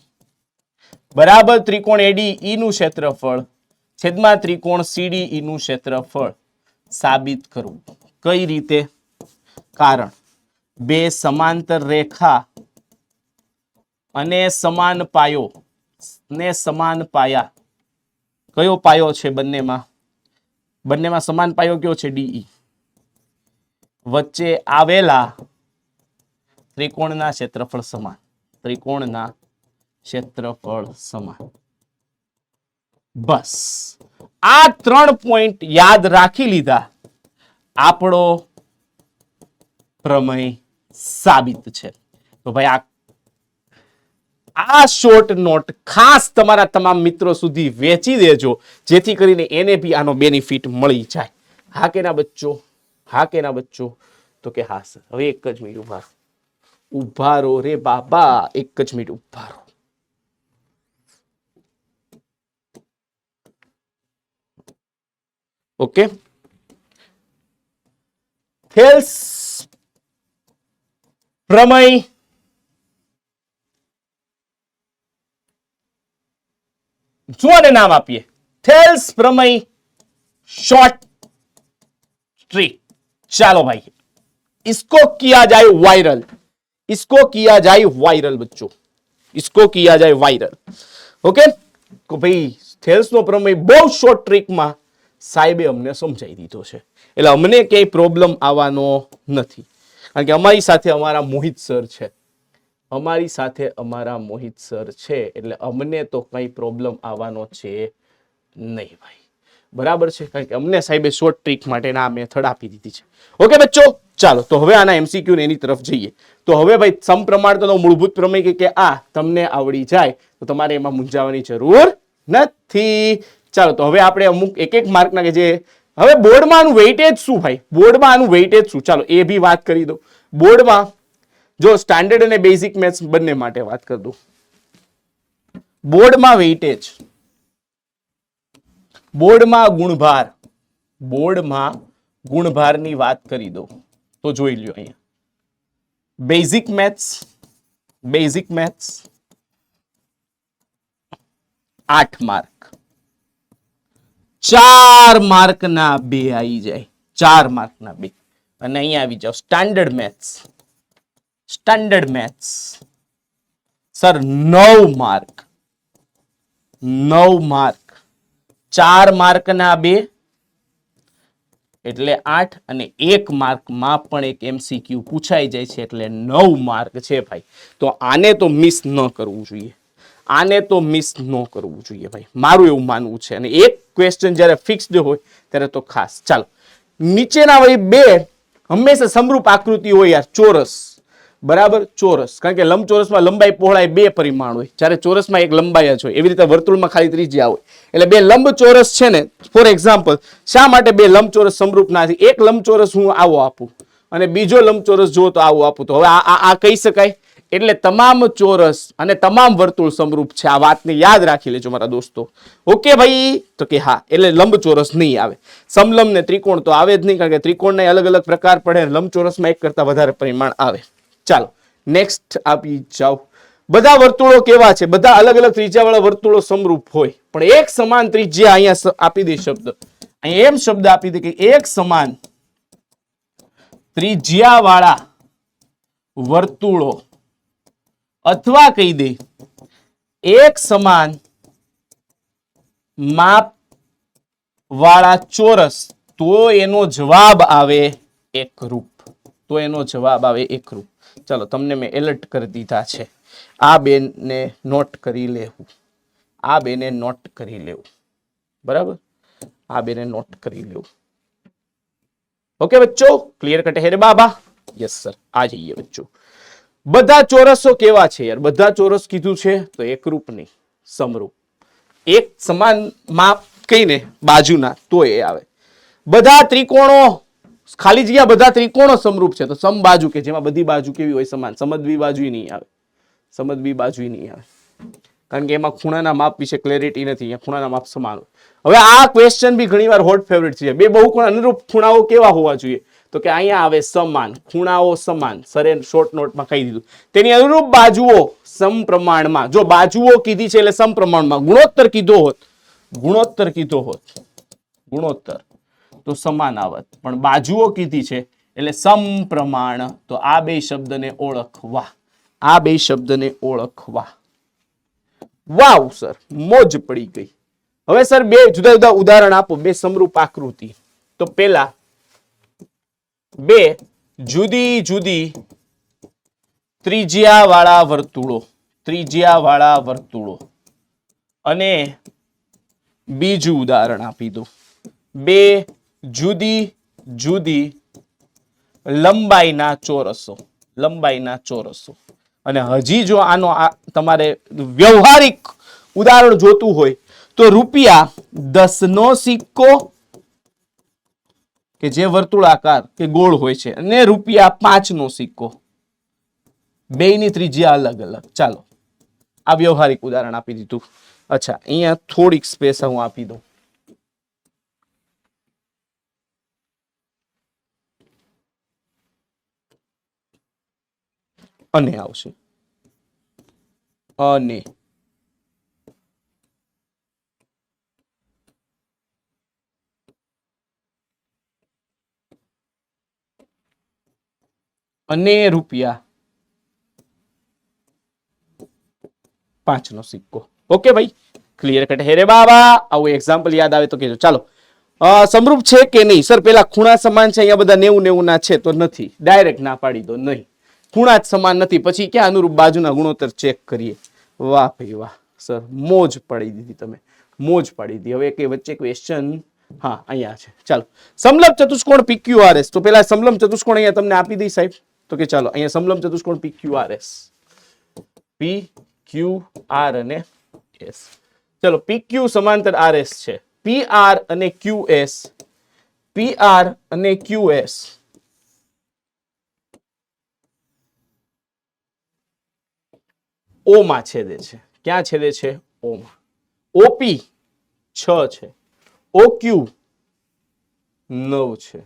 બરાબર ત્રિકોણ એડીઈ નું ક્ષેત્રફળ છેદમાં ત્રિકોણ સીડીઈ નું ક્ષેત્રફળ સાબિત કરવું. કઈ રીતે? કારણ બે સમાંતર રેખા અને સમાન પાયો ને સમાન પાયા, કયો પાયો છે બંનેમાં? બંનેમાં સમાન પાયો કયો છે? ડીઈ. વચ્ચે આવેલા ત્રિકોણના ક્ષેત્રફળ સમાન, ત્રિકોણના ક્ષેત્રફળ સમાન. બસ આ 3 પોઈન્ટ યાદ રાખી લીધા, આપણો પ્રમેય સાબિત છે. તો ભાઈ આ શોર્ટ નોટ ખાસ તમારા તમામ મિત્રો સુધી વેચી દેજો, જેથી કરીને એને બી આનો બેનિફિટ મળી જાય. હા કે ના બચ્ચો? હા કે ના બચ્ચો? તો કે હા સર. હવે એક જ મિનિટ ઉભા રહો રે બાબા, એક જ મિનિટ ઉભા રહો. ઓકે, થેલ્સ પ્રમેય જો આને નામ આપીએ થેલ્સ પ્રમેય शॉर्ट ट्रिक. चलो भाई इसको किया जाए वायरल, इसको किया जाए वायरल बच्चों, इसको किया जाए वायरल. ओके तो भाई थेल्स नो प्रमेय बहुत शॉर्ट ट्रिक में साहेबे अमने समझाई दीधो छे, એટલે અમને કઈ પ્રોબ્લેમ આવવાનો નથી, કારણ કે અમારી સાથે અમારા મોહિત સર છે, અમારી સાથે અમારા મોહિત સર છે, એટલે અમને તો કઈ પ્રોબ્લેમ આવવાનો છે નહીં ભાઈ. બરાબર છે, કારણ કે અમને સાહેબે શોર્ટ ટ્રીક માટેના મેથડ આપી દીધી છે. ઓકે બચ્ચો, ચાલો તો હવે આના એમસીક્યુ એની તરફ જઈએ. તો હવે ભાઈ સમપ્રમાણતાનો મૂળભૂત પ્રમેય કે આ તમને આવડી જાય તો તમારે એમાં મૂંઝાવાની જરૂર નથી. ચાલો તો હવે આપણે અમુક એક એક માર્કના કે જે હવે બોર્ડમાં આનું વેઇટેજ શું ભાઈ, બોર્ડમાં આનું વેઇટેજ શું, ચાલો એ બી વાત કરી દો. બોર્ડમાં જો સ્ટાન્ડર્ડ અને બેઝિક મેથ્સ બંને માટે વાત કરી દઉં. બોર્ડમાં વેઇટેજ, બોર્ડમાં ગુણભાર, બોર્ડમાં ગુણભારની વાત કરી દો તો જોઈ લ્યો અહીંયા. Basic maths, basic maths 8 mark, 4 માર્કના 2 આવી જાય, 4 માર્કના 2. અને અહીંયા આવી જાઓ standard maths, standard maths sir 9 mark, 9 mark, 4 માર્કના 2 એટલે 8 અને 1 માર્કમાં પણ એક એમસીક્યુ પૂછાઈ જાય છે એટલે 9 માર્ક છે ભાઈ. તો આને તો મિસ ન કરવું જોઈએ, આને તો મિસ ન કરવું જોઈએ ભાઈ, મારું એવું માનવું છે. અને એક ક્વેશ્ચન જ્યારે ફિક્સ્ડ હોય ત્યારે તો ખાસ. ચાલો નીચેના વળી બે હંમેશા સમરૂપ આકૃતિ હોય યાર, ચોરસ, બરાબર ચોરસ, કારણ કે લંબચોરસમાં લંબાઈ પહોળાઈ 2 પરિમાણ હોય, જ્યારે ચોરસમાં એક લંબાઈ જ હોય. એવી રીતે વર્તુળમાં ખાલી ત્રિજ્યા હોય, એટલે બે લંબચોરસ છે ને. ફોર એક્ઝામ્પલ શા માટે બે લંબચોરસ સમરૂપ ના છે? એક લંબચોરસ હું આવો આપું અને બીજો લંબચોરસ જો તો આવો આપું, તો હવે આ કહી શકાય? એટલે તમામ ચોરસ અને તમામ વર્તુળ સમરૂપ છે, આ વાતને યાદ રાખી લેજો મારા દોસ્તો. ઓકે ભાઈ, તો કે હા, એટલે લંબચોરસ નહીં આવે. સમલંબ ને ત્રિકોણ તો આવે જ નહીં, કારણ કે ત્રિકોણના અલગ અલગ પ્રકાર પડે, લંબચોરસમાં એક કરતા વધારે પરિમાણ આવે. ચાલો નેક્સ્ટ આપી જાઓ. બધા વર્તુળો કેવા છે? બધા અલગ અલગ ત્રિજ્યાવાળા વર્તુળો સમરૂપ હોય, પણ એક સમાન ત્રિજ્યા અહીંયા આપી દે શબ્દ, અહીંયા એમ શબ્દ આપી દે કે એક સમાન ત્રિજ્યાવાળા વર્તુળો, અથવા કહી દે એક સમાન માપ વાળા ચોરસ, તો એનો જવાબ આવે એકરૂપ, તો એનો જવાબ આવે એકરૂપ. ચાલો તમને મેં એલર્ટ કરી દીધા છે, આ બેને નોટ કરી લેવું, આ બેને નોટ કરી લેવું, બરાબર, આ બેને નોટ કરી લેવું. ઓકે બચ્ચો, ક્લિયર કટ હે રે બાબા? Yes sir. આ જઈએ બચ્ચો. બધા ચોરસો કેવા છે યાર? બધા ચોરસ કીધું છે તો એકરૂપ નહીં, સમરૂપ. એક સમાન માપ કહીને બાજુના તો એ આવે. બધા ત્રિકોણો ખાલી જગ્યા બધા ત્રિકોણો સમરૂપ છે તો સમબાજુ કે જેમાં બધી બાજુ કેવી હોય સમાન. સમદ્વિ બાજુ નહીં આવે, સમદ્વિ બાજુ નહીં આવે કારણ કે એમાં ખૂણાના માપ વિશે ક્લેરિટી નથી. અહીંયા ખૂણાના માપ સમાન હોય. હવે આ ક્વેશ્ચન બી ઘણીવાર હોટ ફેવરિટ છે. બે બહુકોણ અનુરૂપ ખૂણાઓ કેવા હોવા જોઈએ તો કે અહીંયા આવે સમાન, ખૂણાઓ સમાન. સરે શોર્ટ નોટમાં કહી દીધું. તેની અનુરૂપ બાજુઓ સમપ્રમાણમાં. જો બાજુઓ કીધી છે એટલે સમપ્રમાણમાં. ગુણોત્તર કીધો હોત, ગુણોત્તર કીધો હોત, ગુણોત્તર તો સમાન આવત, પણ બાજુઓ કીધી છે એટલે સમપ્રમાણ. તો આ બે શબ્દને ઓળખવા, આ બે શબ્દને ઓળખવા. વાવ સર, મોજ પડી ગઈ. હવે સર બે જુદા જુદા ઉદાહરણ આપો, બે સમરૂપ આકૃતિ. તો પેલા બે જુદી જુદી ત્રિજ્યા વાળા વર્તુળો, ત્રિજ્યા વાળા વર્તુળો. અને બીજું ઉદાહરણ આપી દો, બે જુદી જુદી લંબાઈના ચોરસો, લંબાઈના ચોરસો. અને હજી જો આનો તમારે વ્યવહારિક ઉદાહરણ જોતું હોય તો ₹10 નો સિક્કો કે જે વર્તુળાકાર કે ગોળ હોય છે અને ₹5 નો સિક્કો, બેયની ત્રિજ્યા અલગ અલગ. ચાલો આ વ્યવહારિક ઉદાહરણ આપી દીધું. અચ્છા, અહીંયા થોડીક સ્પેસ હું આપી દઉં. અને આવશે અને અને ₹5 નો સિક્કો. ઓકે ભાઈ, ક્લિયર કટ હે રે બાબા. આવું એક્ઝામ્પલ યાદ આવે તો કહેજો. ચાલો સમરૂપ છે કે નહીં? સર પેલા ખૂણા સમાન છે, અહીંયા બધા 90-90 ના છે તો નથી. ડાયરેક્ટ ના પાડી દો, નહીં, ખૂણા જ સમાન નથી. પછી ક્યાં અનુરૂપ બાજુના ગુણોત્તર ચેક કરીએ. વાહ ભાઈ વાહ સર, મોજ પાડી દીધી તમે, મોજ પાડી દીધી. હવે કે વચ્ચે ક્વેશ્ચન, હા અહીંયા છે. ચાલો, સમલંબ ચતુષ્કોણ PQRS. તો પેલા સમલંબ ચતુષ્કોણ અહીંયા તમને આપી દઈ સાહેબ. તો કે ચાલો અહીંયા સમલંબ ચતુષ્કોણ PQRS, PQR અને S. ચલો, PQ સમાંતર RS છે, PR અને QS, PR અને QS O માં છેદે છે. ક્યાં છેદે છે? O માં. OP 6 છે, OQ 9 છે,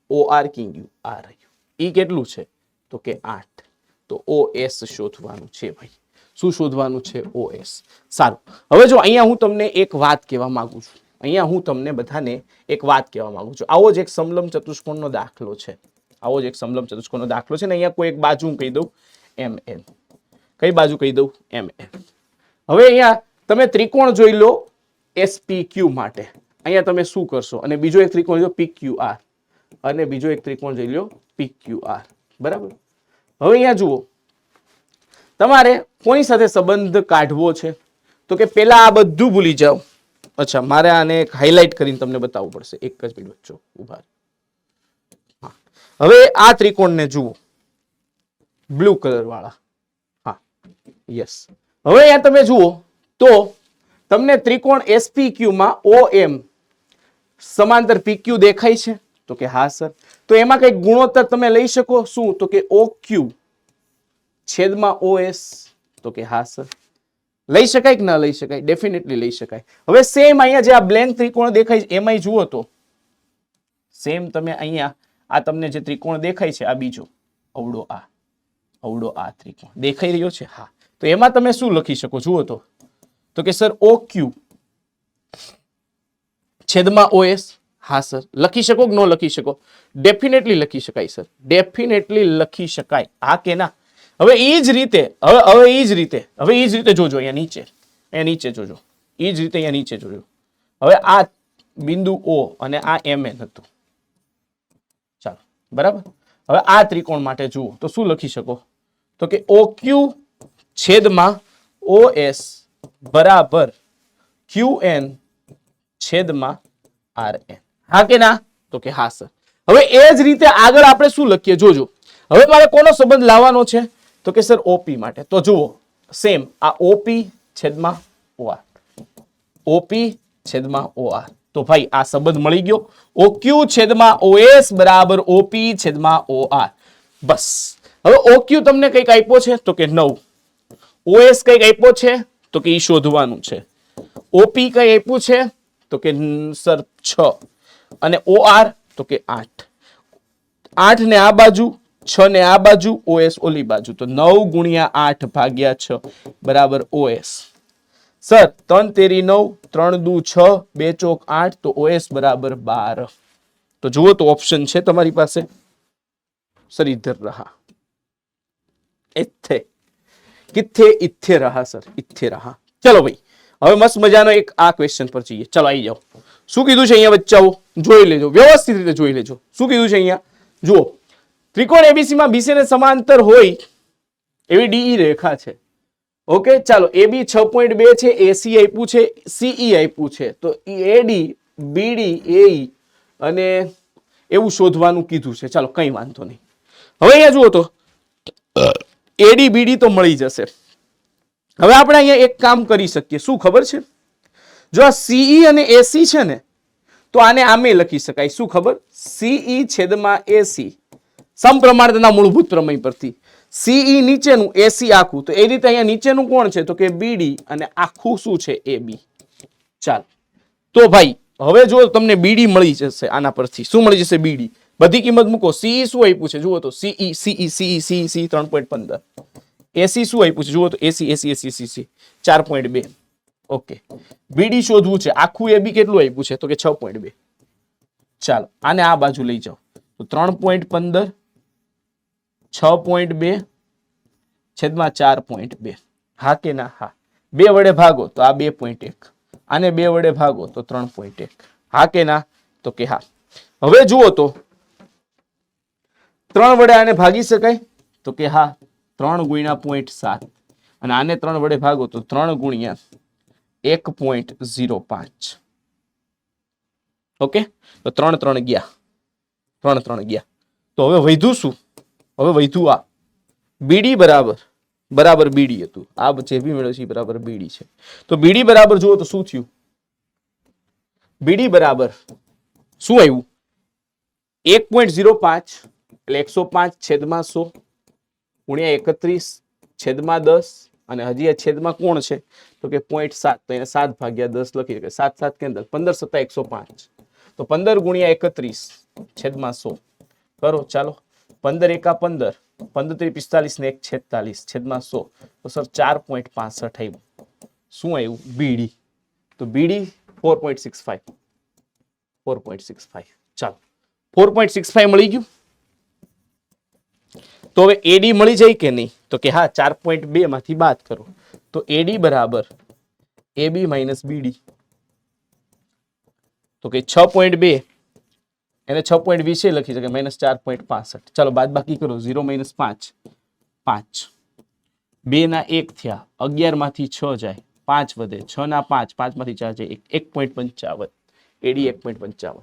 OR કિંગ્યુ આ રહ્યું, ઈ કેટલું છે તો કે 8. તો OS શોધવાનું છે ભાઈ. શું શોધવાનું છે? OS. સારું, હવે જો અહીંયા હું તમને એક વાત કહેવા માંગુ છું. અહીંયા હું તમને બધાને એક વાત કહેવા માંગુ છું. આવો જ એક સમલંબ ચતુષ્કોણનો દાખલો છે, આવો જ એક સમલંબ ચતુષ્કોણનો દાખલો છે ને. અહીંયા કોઈ એક બાજુ હું કહી દઉં MN. કઈ બાજુ કહી દઉં? MN. હવે અહીંયા તમે ત્રિકોણ જોઈ લો SPQ માટે. અહીંયા તમે શું કરશો? અને બીજો એક ત્રિકોણ જો PQR, અને બીજો એક ત્રિકોણ જોઈ લો PQR. બરાબર. હવે અહીંયા જુઓ, તમારે કોની સાથે સંબંધ કાઢવો છે તો કે પેલા આ બધું ભૂલી જાઓ. અચ્છા, મારે આને એક હાઇલાઇટ કરીને તમને બતાવવું પડશે. એક જ મિનિટ વચ્ચે ઉભા. હવે આ ત્રિકોણને જુઓ, બ્લુ કલર વાળા. હા, યસ. હવે અહીંયા તમે જુઓ તો તમને ત્રિકોણ SPQ માં OM સમાંતર PQ દેખાય છે તો કે હા સર. તો એમાં કઈ ગુણોત્તર તમે લઈ શકો? શું? તો કે OQ છેદમાં OS તો કે હા સર. લઈ શકાય કે ના લઈ શકાય? ડેફિનેટલી લઈ શકાય. હવે સેમ અહીંયા જે આ બ્લેન્ક ત્રિકોણ દેખાય છે એમાંય જુઓ તો સેમ તમે અહીંયા આ તમને જે ત્રિકોણ દેખાય છે આ બીજો અવળો આ ત્રિકોણ દેખાઈ રહ્યો છે. હા, તો એમાં તમે શું લખી શકો? જુઓ તો કે સર OQ છેદમાં OS. હા સર. લખી શકો કે ન લખી શકો? ડેફિનેટલી લખી શકાય સર, ડેફિનેટલી લખી શકાય. હા કે ના? હવે એ જ રીતે હવે એ જ રીતે જોજો અહીંયા નીચે જોજો, એ જ રીતે અહીંયા નીચે જોજો. હવે આ બિંદુ O અને આ MN હતું. ચાલો, બરાબર. હવે આ ત્રિકોણ માટે જુઓ તો શું લખી શકો? તો કે OQ છેદમાં OS બરાબર QN છેદમાં RN. હા કે ના? તો કે હા સર. હવે એ જ રીતે આગળ આપણે શું લખીએ જોજો. હવે મારે કોનો સંબંધ લાવવાનો છે તો કે સર OP માટે. તો જુઓ, સેમ આ ઓપી છેદમાં ઓઆર, ઓપી છેદમાં ઓઆર. તો ભાઈ આ સંબંધ મળી ગયો. ઓક્યુ છેદમાં ઓએસ બરાબર ઓપી છેદમાં ઓઆર. બસ હવે ઓક્યુ તમને કઈક આપ્યો છે તો કે 9, ઓએસ કઈક આપ્યો છે તો કે ઈ શોધવાનું છે, ઓપી કઈ આપ્યું છે તો કે સર 6 અને ઓઆર તો કે 8. 8 ને આ બાજુ, 6 ને આ બાજુ, ઓએસ ઓલી બાજુ, તો 9 ગુણ્યા 8 ભાગ્યા 6 બરાબર ઓએસ. સર 3 તેરી 9, 3 દુ 6, 2 ચોક 8, તો ઓએસ બરાબર 12. તો જુઓ તો ઓપ્શન છે તમારી પાસે. સર ઇધર રહા, इत्थे, कित्थे इत्थे रहा सर, इत्थे रहा. चलो भाई હવે મસ્ત મજાનો એક આ ક્વેશ્ચન પર જઈએ. ચલો આવી જાઓ. શું કીધું છે અહીંયા બચ્ચાઓ? જોઈ લેજો, વ્યવસ્થિત રીતે જોઈ લેજો. શું કીધું છે અહીંયા? જુઓ, ત્રિકોણ એબીસી માં બીસી ને સમાંતર હોય એવી ડીઈ રેખા છે. ઓકે, ચાલો એબી 6.2 છે, એસી આપ્યું છે, સીઈ આપ્યું છે, તો એડી બીડી એઈ અને એવું શોધવાનું કીધું છે. ચાલો કઈ વાંધો નહીં. હવે અહીંયા જુઓ તો એડી બીડી તો મળી જશે. હવે આપણે અહીંયા એક કામ કરી શકીએ. શું ખબર છે? જો આ સીઈ અને એસી છે ને, તો આને આમે લખી શકાય. શું ખબર? સીઈ છેદમાં એસી, સમપ્રમાણતાના મૂળભૂત પ્રમેય પરથી. સીઈ નીચેનું, એસી આખું, તો એ રીતે અહીંયા નીચેનું કોણ છે તો કે બીડી અને આખું શું છે એબી. ચાલો તો ભાઈ હવે જો તમને બીડી મળી જશે આના પરથી. શું મળી જશે? બીડી. બધી કિંમત મૂકો. સીઈ શું આપ્યું છે જુઓ તો, CE CE CE CE CE 3.15. એસી શું આપ્યું છે જુઓ તો, એસી એસી એસી સીસી 4.2. ઓકે, બીડી શોધવું છે. આખું એબી કેટલું આપ્યું છે તો કે 6.2. ચાલો આને આ બાજુ લઈ જાઓ તો 3.15 6.2 છેદમાં 4.2. હા કે ના? હા. 2 વડે ભાગો તો આ 2.1, આને 2 વડે ભાગો તો 3.1. હા કે ના? તો કે હા. હવે જુઓ તો 3 વડે આને ભાગી શકાય તો કે હા, 3 ગુણ્યા 0.7 અને આને 3 વડે ભાગો તો 3 ગુણ્યા 1.05. ઓકે, તો 3 3 ગયા, 3 3 ગયા. તો હવે વધ્યું શું? હવે વધ્યું આ બીડી બરાબર બરાબર બીડી હતું. આ જે બી મેળવ્યું છે બરાબર બીડી છે. તો બીડી બરાબર જુઓ તો શું થયું? બીડી બરાબર શું આવ્યું? 1.05 એટલે 105 છેદમાં 100 ગુણ્યા 31 છેદમાં 10 અને હજી આ છેદમાં કોણ છે તો કે 0.7, તો એને 7 ભાગ્યા 10 લખી શકે. 7 7 કેન્સલ, 15 7 105, તો 15 ગુણ્યા 31 છેદમાં 100 કરો. ચાલો 15 એકા 15, 15 3 45 ને 1 46 છેદમાં 100, તો સર 4.65 આવ્યું. શું આવ્યું? બીડી. તો બીડી 4.65, 4.65. ચાલો 4.65 મળી ગયું. તો હવે એડી મળી જાય કે નહીં તો કે હા, 4.2 માંથી બાદ કરો તો એડી બરાબર એબી માઇનસ બીડી. તો કે 6.2 એને 6.20 લખી શકે, માઇનસ 4.65. ચાલો બાદ બાકી કરો. 0 માઇનસ 5 5, 2 ના 1 થયા, 11 માંથી 6 જાય, 5 વધે, 6 ના 5, 5 માંથી 4 જાય, 1.55. એડી 1.55.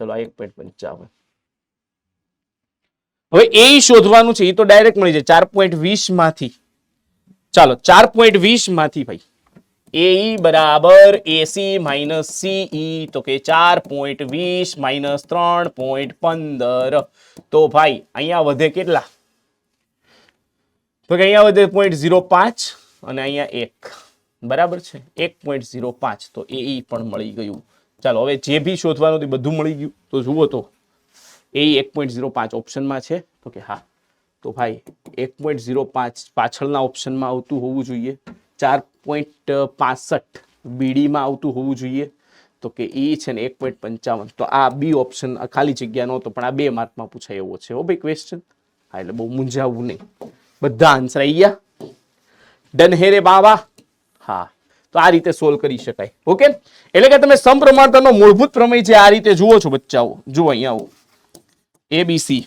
ચલો આ 1.55. હવે એ શોધવાનું છે. એ તો ડાયરેક્ટ મળી જાય 4.20 માંથી. ચાલો 4.20 માંથી ભાઈ એ બરાબર એસી માઇનસ સીઈ, તો કે 4.20 માઇનસ 3.15. તો ભાઈ અહીંયા વધે કેટલા તો કે અહીંયા વધે 0.05 અને અહીંયા 1 બરાબર છે 1.05. તો એ પણ મળી ગયું. ચાલો હવે જે બી શોધવાનું હતું બધું મળી ગયું. તો જુઓ તો એ 1.05 ઓપ્શનમાં છે તો કે હા. તો ભાઈ 1.05 પાછળના ઓપ્શનમાં આવતું હોવું જોઈએ. 4.65 બીડીમાં આવતું હોવું જોઈએ. તો કે એ છે ને 1.55. તો આ બી ઓપ્શન ખાલી જગ્યા નહોતો, પણ આ 2 માર્કમાં પૂછાય એવો છે હો ભાઈ ક્વેશ્ચન. હા, એટલે બહુ મૂંઝાવવું નહીં. બધા આન્સર આવી ગયા. ડન હે રે બાબા. હા, તો આ રીતે સોલ્વ કરી શકાય. ઓકે, એટલે કે તમે સમપ્રમાણતાનો મૂળભૂત પ્રમેય છે આ રીતે જુઓ છો બચ્ચાઓ. જુઓ અહીંયા આવો, એબીસી,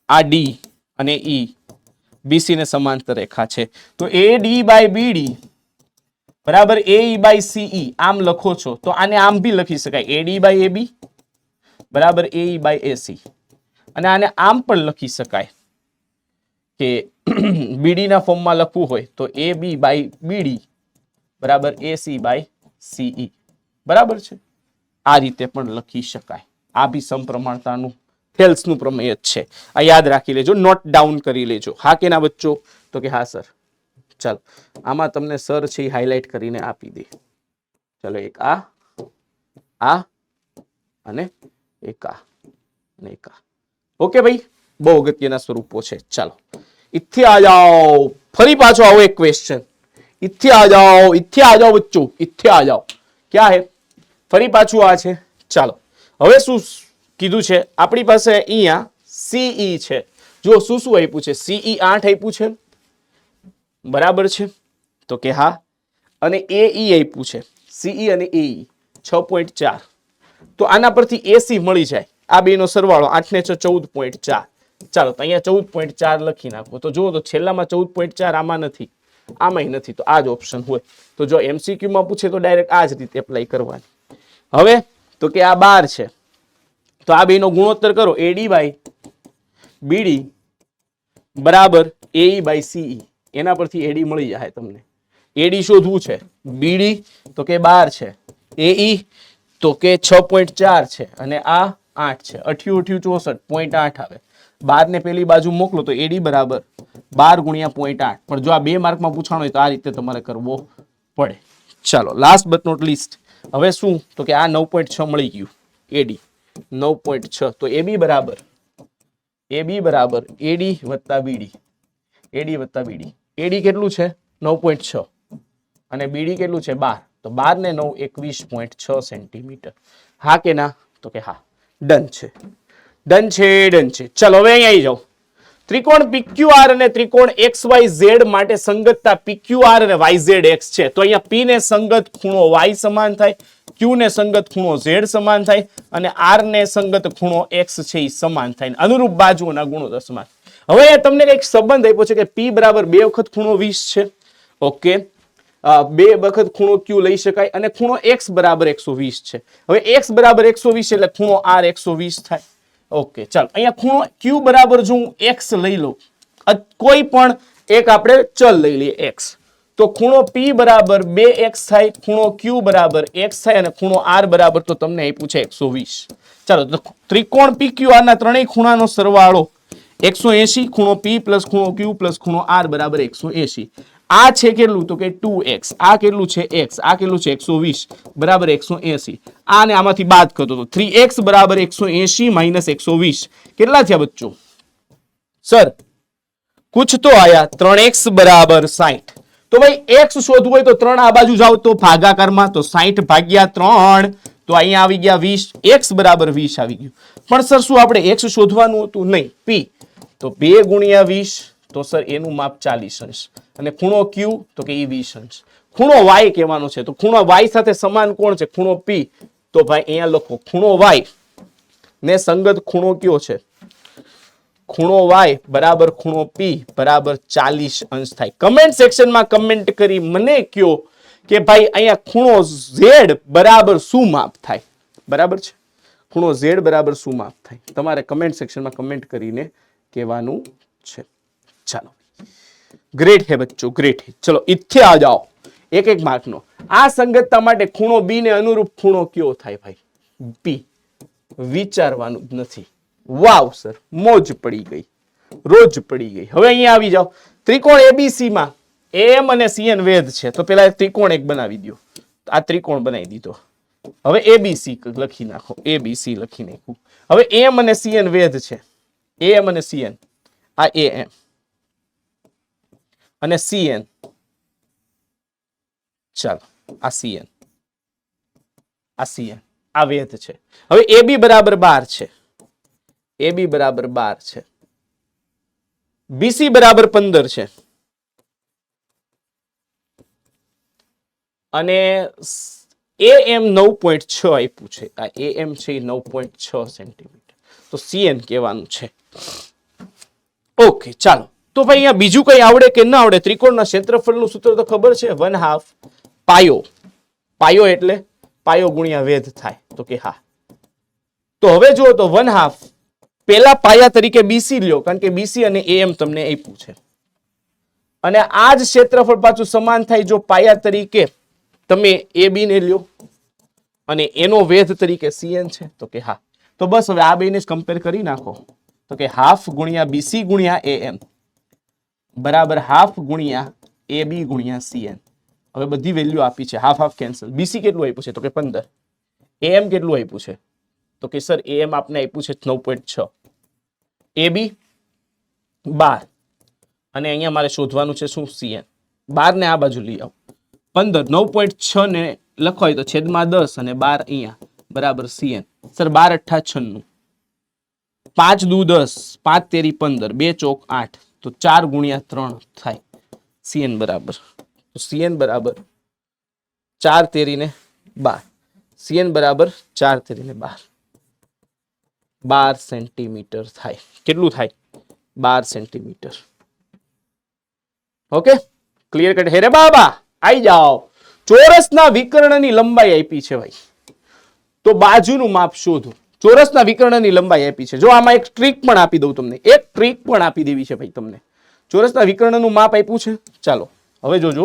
આ ડી અને ઈ બીસી ને સમાંતર રેખા છે. તો એ ડી બાય બીડી બરાબર એ બાય સીઈ આમ લખો છો તો આને આમ બી લખી શકાય, એડી બાય એબી બરાબર એ બાય એસી. અને આને આમ પણ લખી શકાય કે બીડી ના ફોર્મમાં લખવું હોય તો એ બી બાય બીડી બરાબર એસી બાય સીઈ બરાબર છે. આ રીતે પણ લખી શકાય. આ બી સમપ્રમાણતાનું થેલ્સનું પ્રમેય જ છે. આ યાદ રાખી લેજો, નોટ ડાઉન કરી લેજો. હા કે ના બચ્ચો? તો કે હા સર. ચાલો આમાં તમને સર છે એ હાઇલાઇટ કરીને આપી દે. ચલો એક આ અને એક આ અને એક આ. ઓકે ભાઈ, બહુ અગત્યના સ્વરૂપો છે. ચાલો इत्थे आ जाओ. फरी पाछो आओ एक क्वेश्चन. इत्थे आ जाओ बच्चों, इत्थे आ जाओ. क्या है? फरी पाछू आ છે. ચાલો હવે શું કીધું છે આપણી પાસે? અહીંયા સીઈ છે. જો શું શું આપ્યું છે? સીઈ 8 આપ્યું છે બરાબર છે, તો કે હા. અને એઈ આપ્યું છે, સીઈ અને એઈ 6.4. તો આના પરથી એસી મળી જાય. આ બેનો સરવાળો 8 ને 6 14.4. ચાલો તો અહીંયા 14.4 લખી નાખો. તો જુઓ તો છેલ્લામાં 14.4 આમાં નથી, આમાંય નથી, તો આ જ ઓપ્શન હોય. તો જો એમસીક્યુ માં પૂછે તો ડાયરેક્ટ આ જ રીતે એપ્લાય કરવાની. હવે તો કે આ 12 છે, તો આ બેનો ગુણોત્તર કરો. એડી બાય બીડી બરાબર એઈ બાય સીઈ. એના પરથી એડી મળી જાય તમને. એડી શોધવું છે, બીડી તો કે 12 છે, એઈ તો કે 6.4 છે, અને આ 8 છે. 88 64.8 આવે. 12 ને પેલી બાજુ મોકલો તો એડી બરાબર 12 ગુણ્યા 0.8. પણ જો આ 2 માર્કમાં પૂછાણો હોય તો આ રીતે તમારે કરવો પડે. ચાલો લાસ્ટ બટ નોટ લીસ્ટ. હવે શું? તો કે આ 9.6 મળી ગયું. એડી 9.6. તો એબી બરાબર એડી વત્તા બીડી. એડી વત્તા બીડી. એડી કેટલું છે? 9.6 અને બીડી કેટલું છે? 12. તો 12 ને 9 21.6 સેન્ટીમીટર. હા કે ના? તો કે હા. ડન છે, ડન છે, ડન છે. ચલો હવે અહીંયા આવી જાઓ. ત્રિકોણ PQR અને ત્રિકોણ XYZ માટે સંગતતા PQR અને YZX છે. તો અહીંયા P ને સંગત ખૂણો Y સમાન થાય, Q ને સંગત ખૂણો Z સમાન થાય, અને R ને સંગત ખૂણો X છે એ સમાન થાય. અનુરૂપ બાજુઓના ગુણોત્તર સમાન. હવે તમને એક સંબંધ આપ્યો છે કે P બરાબર 2 વખત ખૂણો 20 છે. ઓકે, 2 વખત ખૂણો Q લઈ શકાય, અને ખૂણો X બરાબર 120 છે. હવે X બરાબર 120 એટલે ખૂણો R 120 થાય. ઓકે, ચાલો અહીંયા ખૂણો Q બરાબર જો હું X લઈ લઉં, કોઈ પણ એક આપણે ચલ લઈ લઈએ X, તો ખૂણો P બરાબર 2x થાય, ખૂણો Q બરાબર x થાય, અને ખૂણો R બરાબર તો તમને આપ્યું છે 120. ચાલો તો ત્રિકોણ PQR ના ત્રણેય ખૂણાનો સરવાળો 180, ખૂણો P પ્લસ ખૂણો Q પ્લસ ખૂણો R બરાબર 180. આ છે કેટલું? તો કે 2x. આ કેટલું છે? x. આ કેટલું છે? 120 બરાબર 180. આને આમાંથી બાદ કરતો તો 3x બરાબર 180 માઇનસ 120 કેટલા થયા બચ્ચો? સર कुछ तो आया. 3x बराबर 60. तो भाई x शोधવું હોય તો 3 આ બાજુ જાવ તો ભાગાકારમાં, તો 60 ભાગ્યા 3, તો અહીંયા આવી ગયા 20. x બરાબર 20 આવી ગયું. પણ સર શું આપણે x શોધવાનું હતું? નહીં, p. તો 2 ગુણ્યા 20, તો સર એનું માપ 40 અંશ, અને ખૂણો q તો કે 20 અંશ. ખૂણો y કહેવાનો છે, તો ખૂણો y સાથે સમાન કોણ છે? ખૂણો p. તો ભાઈ અહીંયા લખો ખૂણો y ને સંગત ખૂણો કયો છે? ખૂણો y બરાબર ખૂણો p બરાબર 40 અંશ થાય. કમેન્ટ સેક્શનમાં કમેન્ટ કરી મને કયો કે ભાઈ અહીંયા ખૂણો z બરાબર શું માપ થાય? બરાબર છે, ખૂણો z બરાબર શું માપ થાય? તમારે કમેન્ટ સેક્શનમાં કમેન્ટ કરીને કહેવાનું છે. ચાલો, ग्रेट है बच्चों, ग्रेट है. चलो इत्थे आ जाओ. एक एक मार्क नो. आ संगतता माटे खूणो B ने अनुरूप खूणो क्यो थाय भाई? P. विचारवानुं ज नथी. वाव सर, मोज पड़ी गई, रोज पड़ी गई. હવે અહીંયા આવી જાઓ. ત્રિકોણ ABC માં AM અને CN વેધ છે, તો પેલા ત્રિકોણ એક બનાવી દો. આ ત્રિકોણ બનાવી દીધો. હવે ABC લખી નાખો. ABC લખી નાખ્યું. હવે AM અને CN વેધ છે. AM અને CN, આ AM અને CN, ચાલો આ CN, આ CN, આ વેધ છે. હવે AB બરાબર 12 છે. AB બરાબર 12 છે. BC બરાબર 15 છે. અને AM 9.6 આપ્યું છે. આ AM છે 9.6 સેન્ટીમીટર. તો CN કહેવાનું છે. ઓકે, ચાલો. તો ભાઈ અહીંયા બીજું કઈ આવડે કે ના આવડે? ત્રિકોણના ક્ષેત્રફળનું સૂત્ર તો ખબર છે, 1/2 પાયો. પાયો એટલે પાયો ગુણ્યા વેધ થાય, તો કે હા. તો હવે જુઓ તો 1/2 પેલા પાયા તરીકે બીસી લ્યો, કારણ કે બીસી અને એમ તમને આપ્યું છે, અને આ જ ક્ષેત્રફળ પાછું સમાન થાય જો પાયા તરીકે તમે એ બી ને લ્યો અને એનો વેધ તરીકે સીએન છે, તો કે હા. તો બસ હવે આ બેને જ કમ્પેર કરી નાખો, તો કે હાફ ગુણ્યા બીસી ગુણ્યા એમ બરાબર હાફ ગુણ્યા એ બી ગુણ્યા સીએન. હવે બધી વેલ્યુ આપી છે, હાફ હાફ કેન્સલ. બીસી કેટલું આપ્યું છે, તો કે 15. એમ કેટલું આપ્યું છે, તો કે સર એમ આપને આપ્યું છે 9.6, એ બી 12, અને અહીંયા મારે શોધવાનું છે શું સીએન. 12 ને આ બાજુ લઈ આવો, 15 9.6 ને લખવાય તો છેદમાં 10 અને 12 અહીંયા બરાબર સીએન. સર 12 × 8 = 96, 5 દુ 10, 5 તેરી 15, 2 ચોક 8, તો 4 ગુણ્યા 3 થાય સીએન બરાબર. તો સીએન બરાબર 4 તેરી ને 12, સીએન બરાબર 4 તેરી ને 12, 12 સેન્ટીમીટર થાય. કેટલું થાય? 12 સેન્ટીમીટર. ઓકે, ક્લિયર કટ હે રે બાબા? આઈ જાઓ. ચોરસના વિકર્ણની લંબાઈ આપી છે ભાઈ, તો બાજુનું માપ શોધો. ચોરસના વિકર્ણની લંબાઈ આપી છે. જો આમાં એક ટ્રીક પણ આપી દઉં તમને, એક ટ્રીક પણ આપી દેવી છે ભાઈ તમને. ચોરસના વિકર્ણનું માપ આપ્યું છે. ચાલો હવે જોજો.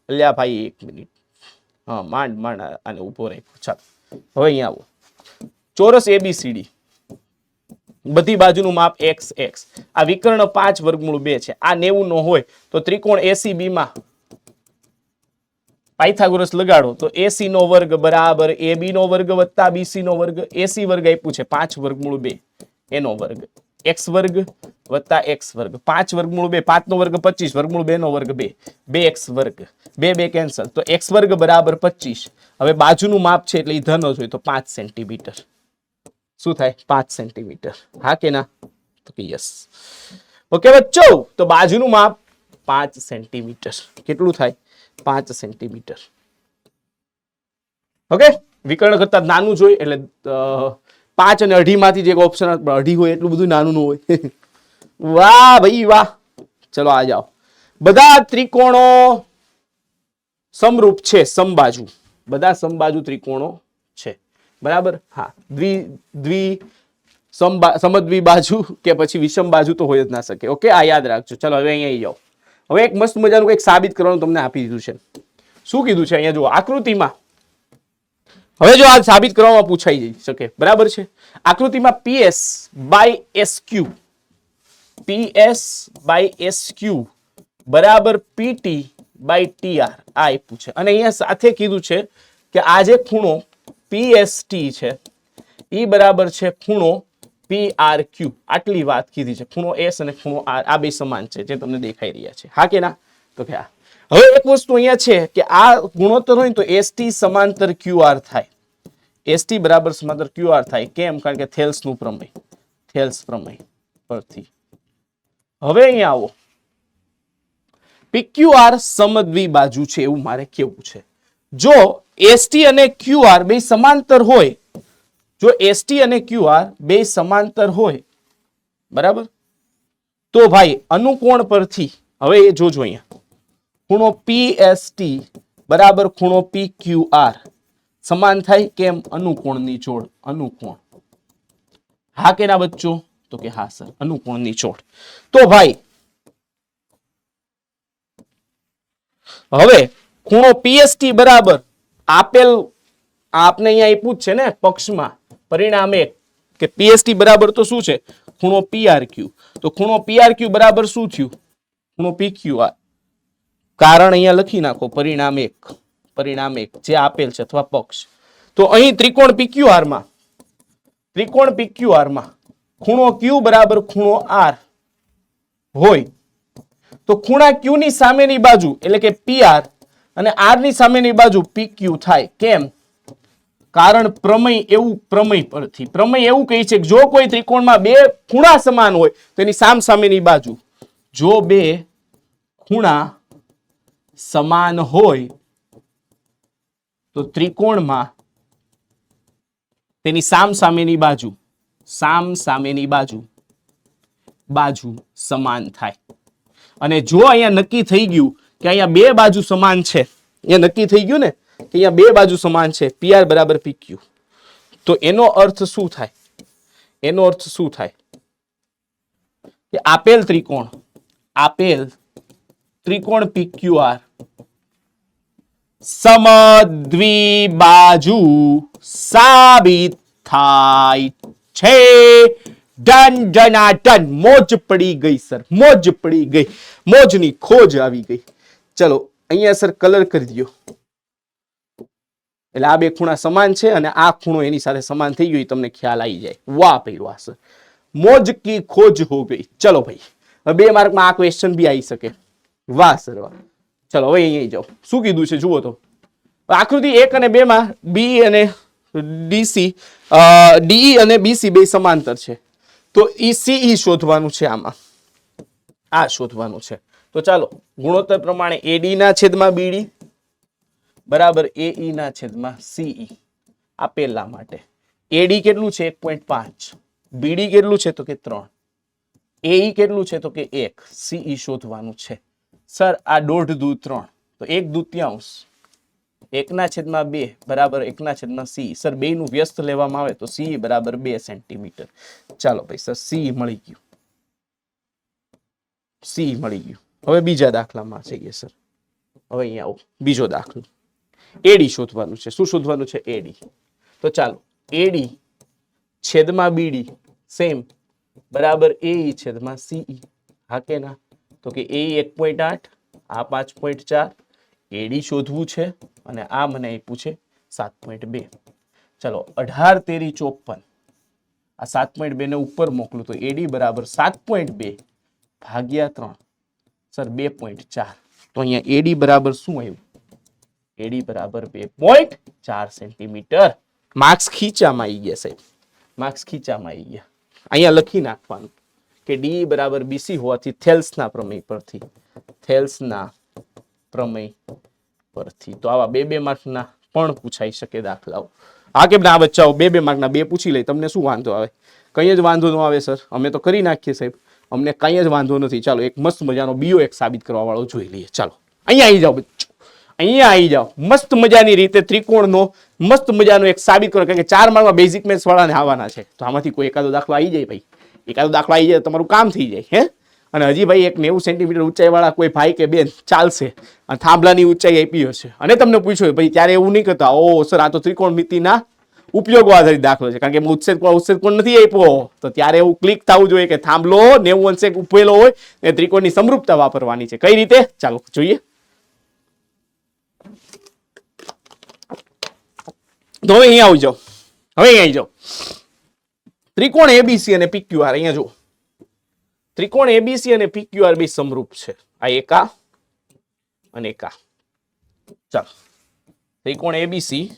અલ્યા ભાઈ 1 મિનિટ, હા માંડ માંડ આને ઉભો રાખ્યો. ચાલો હવે અહીંયા આવો. ચોરસ ABCD, બધી બાજુનું માપ x x. આ વિકર્ણ 5 વર્ગમૂળ 2 છે. આ 90 નો હોય તો ત્રિકોણ ACB માં પાયથાગોરસ લગાડો તો AC નો વર્ગ બરાબર AB નો વર્ગ વત્તા BC નો વર્ગ. AC વર્ગ આપ્યું છે 5 વર્ગમૂળ 2, એનો વર્ગ x વર્ગ વત્તા x વર્ગ. 5 વર્ગમૂળ 2, 5 નો વર્ગ 25, વર્ગમૂળ 2 નો વર્ગ 2, 2x વર્ગ, 2 2 કેન્સલ, તો x વર્ગ બરાબર 25. હવે બાજુનું માપ છે એટલે એ ધન જ હોય તો 5 સેન્ટીમીટર. શું થાય? 5 સેન્ટીમીટર. હા કે ના? તો કે યસ. ઓકે બચ્ચો, તો બાજુનું માપ 5 સેન્ટીમીટર. કેટલું થાય? 5 સેન્ટીમીટર. ઓકે, વિકર્ણ કરતા નાનું જોઈએ એટલે 5 અને 2.5 માંથી જે ઓપ્શન 2.5 હોય એટલું બધું નાનું ન હોય. વાહ ભાઈ વાહ. ચલો આ જાઓ. બધા ત્રિકોણો સમરૂપ છે, સમબાજુ. બધા સમબાજુ ત્રિકોણો છે બરાબર. હા, સમદ્વિ બાજુ કે પછી વિષમ બાજુ તો હોય જ ના શકે. ઓકે, આ યાદ રાખજો. ચલો હવે અહીંયા જાઓ. હવે એક મસ્ત મજાનું કંઈક સાબિત કરવાનું તમને આપી દીધું છે. શું કીધું છે અહીંયા જુઓ આકૃતિમાં. હવે જો આ સાબિત કરવામાં પૂછાઈ જઈ શકે બરાબર છે. આકૃતિમાં PS/SQ, PS/SQ બરાબર PT/TR આ આપ્યું છે, અને અહીંયા સાથે કીધું છે કે આ જે ખૂણો PST છે એ બરાબર છે ખૂણો PRQ. આટલી વાત કીધી છે. ખૂણો S અને ખૂણો R આ બે સમાન છે જે તમને દેખાઈ રહ્યા છે. હા કે ના? તો કે હા. હવે એક વસ્તુ અહીંયા છે કે આ ગુણોત્તર હોય તો ST સમાંતર QR થાય. ST બરાબર સમાંતર QR થાય. કેમ? કારણ કે થેલ્સનું પ્રમેય, થેલ્સ પ્રમેય પરથી. હવે અહીંયા આવો. PQR સમદ્વિ બાજુ છે એવું મારે કેવું છે. જો ST અને QR બે સમાંતર હોય, જો ST અને QR બે સમાંતર હોય બરાબર, તો ભાઈ અનુકોણ પરથી હવે એ જોજો અહીંયા ખૂણો PST બરાબર ખૂણો PQR સમાન થાય. કેમ? અનુકોણની જોડ, અનુકોણ. હા કે ના બચ્ચો? તો કે હા સર, અનુકોણની જોડ. તો ભાઈ હવે ખૂણો PST બરાબર આપેલ આપને અહીંયા આપ્યું જ છે ને પક્ષમાં પરિણામ એક કે PST બરાબર તો શું છે? ખૂણો PRQ. તો ખૂણો PRQ બરાબર શું થયું? ખૂણો PQR. કારણ અહીંયા લખી નાખો પરિણામ એક, પરિણામ એક જે આપેલ છે અથવા પક્ષ. તો અહીં ત્રિકોણ PQR માં, ત્રિકોણ PQR માં ખૂણો Q બરાબર ખૂણો R હોય તો ખૂણા Q ની સામેની બાજુ એટલે કે PR અને R ની સામેની બાજુ PQ થાય. કેમ? કારણ પ્રમેય એવું, પ્રમેય પરથી પ્રમેય એવું કહે છે કે જો કોઈ ત્રિકોણમાં બે ખૂણા સમાન હોય તો એની સામસામેની બાજુ, જો બે ખૂણા સમાન હોય તો ત્રિકોણમાં તેની સામસામેની બાજુ, સામસામેની બાજુ, બાજુ સમાન થાય. અને જો અહીંયા નક્કી થઈ ગયું કે અહીંયા બે બાજુ સમાન છે, અહીંયા નક્કી થઈ ગયું ને કે અહીંયા બે બાજુ સમાન છે, PR બરાબર PQ, તો એનો અર્થ શું થાય? એનો અર્થ શું થાય? કે આપેલ ત્રિકોણ PQR સમદ્વિબાજુ સાબિત થાય છે. ડન ડનાટન. મોજ પડી ગઈ સર, મોજ પડી ગઈ, મોજની ખોજ આવી ગઈ. ચલો અહીંયા સર કલર કરી દો. એટલે આ બે ખૂણા સમાન છે અને આ ખૂણો એની સાથે સમાન થઈ ગયો, તમને ખ્યાલ આવી જાય. વાહ ભાઈ વાહ સર, મોજ કી ખોજ હો ગઈ. ચલો ભાઈ, હવે 2 માર્કમાં આ ક્વેશ્ચન બી આવી શકે. વાહ સર વાહ. ચલો હવે અહીંયા જાઓ. શું કીધું છે જુઓ તો, આકૃતિ 1 અને 2 માં બી અને ડીસી ડીઈ અને બીસી બે સમાંતર છે, તો સીઈ શોધવાનું છે. આમાં આ શોધવાનું છે. તો ચાલો ગુણોત્તર પ્રમાણે એડી ના છેદમાં બીડી બરાબર એઈ ના છેદમાં સીઈ. આ પેલા માટે એડી કેટલું છે 1.5, બીડી કેટલું છે તો કે 3, એઈ કેટલું છે તો કે 1, સીઈ શોધવાનું છે. સર આ 1.5 દૂ 3 તો 1/2 1/2 બરાબર 1/c. સર બે નું વ્યસ્ત લેવામાં આવે તો c બરાબર 2 સેન્ટીમીટર. ચાલો ભાઈ સર c મળી ગયું, c મળી ગયું. હવે બીજા દાખલામાં જઈએ સર. હવે અહીંયા આવો, બીજો દાખલો એડી શોધવાનું છે. શું શોધવાનું છે? એડી. તો ચાલો એડી છેદમાં બીડી સેમ બરાબર એઈ છેદમાં સીઈ. હા કે ના? તો કે એ 1.8 આ 5.4. એડી શોધવું છે અને આ મને આપ્યું છે 7.2. ચલો 18 તેરી 54. આ 7.2 ને ઉપર મોકલું તો એડી બરાબર 7.2 ભાગ્યા 3 સર 2.4. તો અહીંયા એડી બરાબર શું આવ્યું? એડી બરાબર 2.4 સેન્ટીમીટર. માર્ક્સ ખીચામાં આવી ગયા સાહેબ, માર્ક્સ ખીચામાં આવી ગયા. અહીંયા લખી નાખવાનું કે ડી બરાબર બીસી હોવાથી થેલ્સના પ્રમેય પરથી, થેલ્સના પ્રમેય પરથી. તો આવા 2-2 માર્કના પણ પૂછાઈ શકે દાખલાઓ. હા કેમ ના બચ્ચાઓ 2-2 માર્કના 2 પૂછી લે, તમને શું વાંધો આવે? કઈ જ વાંધો ન આવે સર, અમે તો કરી નાખીએ સાહેબ, અમને કઈ જ વાંધો નથી. ચાલો એક મસ્ત મજાનો બીઓ એક સાબિત કરવા વાળો જોઈ લઈએ. ચાલો અહીંયા આવી જાઓ બચ્ચો, અહીંયા આવી જાઓ. મસ્ત મજાની રીતે ત્રિકોણનો મસ્ત મજાનો એક સાબિત કરો, કારણ કે 4 માર્કમાં બેઝિક મેથ્સ વાળાને આવવાના છે. તો આમાંથી કોઈ એકાદો દાખલો આવી જાય ભાઈ, એકાદો દાખલો આવી જાય તમારું કામ થઈ જાય. હે અને હજી ભાઈ એક 90 સેન્ટીમીટર ઊંચાઈ વાળા કોઈ ભાઈ કે બેન ચાલશે અને થાંભલાની ઊંચાઈ આપી હશે અને તમને પૂછ્યું ભાઈ, ત્યારે એવું નહીં કરતા ઓ સર આ તો ત્રિકોણમિતિના ઉપયોગો આધારિત દાખલો છે, કારણ કે ઉચ્છેદ કોણ નથી આપ્યો. તો ત્યારે એવું ક્લિક થવું જોઈએ કે થાંભલો 90 અંશે ઉભેલો હોય એ ત્રિકોણની સમરૂપતા વાપરવાની છે. કઈ રીતે? ચાલો જોઈએ. તો હવે અહીંયા આવી જાઓ, હવે અહીંયા આવી જાઓ. ત્રિકોણ એબીસી અને પીક્યુઆર. અહીંયા જુઓ, ત્રિકોણ એબીસી અને પીક્યુઆર બે સમરૂપ છે. આ એકા અને એકા. ચાલો ત્રિકોણ એબીસી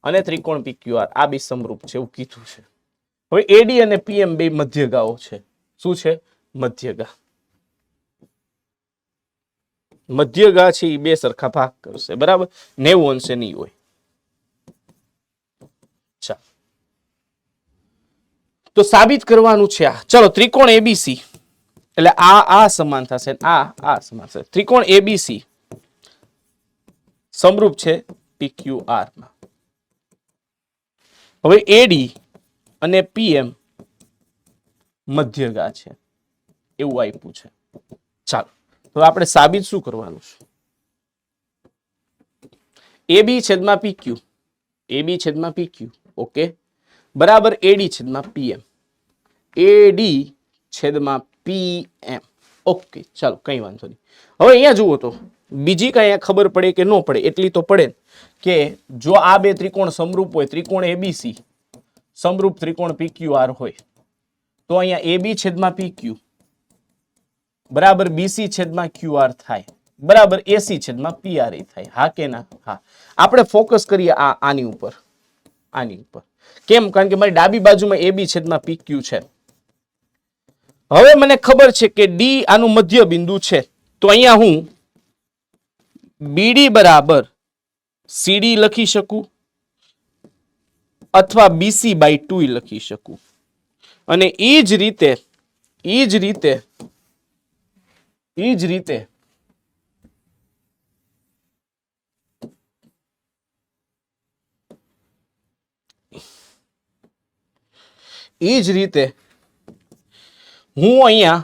અને ત્રિકોણ પીક્યુઆર આ બે સમરૂપ છે એવું કીધું છે. હવે એડી અને પીએમ બે મધ્યગાઓ છે. શું છે? મધ્યગા. મધ્યગા છે એ બે સરખા ભાગ કરશે બરાબર, 90 અંશે નહીં હોય. ચાલો તો સાબિત કરવાનું છે આ. ચલો ત્રિકોણ એબીસી એટલે આ સમાન થશે, આ સમાન થશે. ત્રિકોણ એબીસી સમરૂપ છે પીક્યુઆર માં. હવે એડી અને પીએમ મધ્યગા છે એવું આપ્યું છે. ચાલો તો આપણે સાબિત શું કરવાનું છે? એબી છેદમાં પીક્યુ, એબી છેદમાં પીક્યુ ઓકે બરાબર એડી છેદમાં પીએમ, એડી છેદમાં પીએમ ઓકે. ચાલો કઈ વાંધો નહીં. હવે અહીંયા જુઓ તો બીજી કઈ ખબર પડે કે ન પડે? એટલી તો પડે કે જો આ બે ત્રિકોણ સમરૂપ હોય, ત્રિકોણ એબીસી સમરૂપ ત્રિકોણ પીક્યુઆર હોય, તો અહીંયા એબી છેદમાં પીક્યુ બરાબર બીસી છેદમાં ક્યુઆર થાય બરાબર એસી છેદમાં પીઆર થાય. હા કે ના? હા. આપણે ફોકસ કરીએ આની ઉપર, આની ઉપર. કેમ? કારણ કે મારી ડાબી બાજુમાં એબી છેદમાં પીક્યુ છે. હવે મને ખબર છે કે ડી આનું મધ્ય બિંદુ છે, તો અહીંયા હું બીડી બરાબર સીડી લખી શકું અથવા બીસી બાય 2 લખી શકું. અને એ જ રીતે હું અહીંયા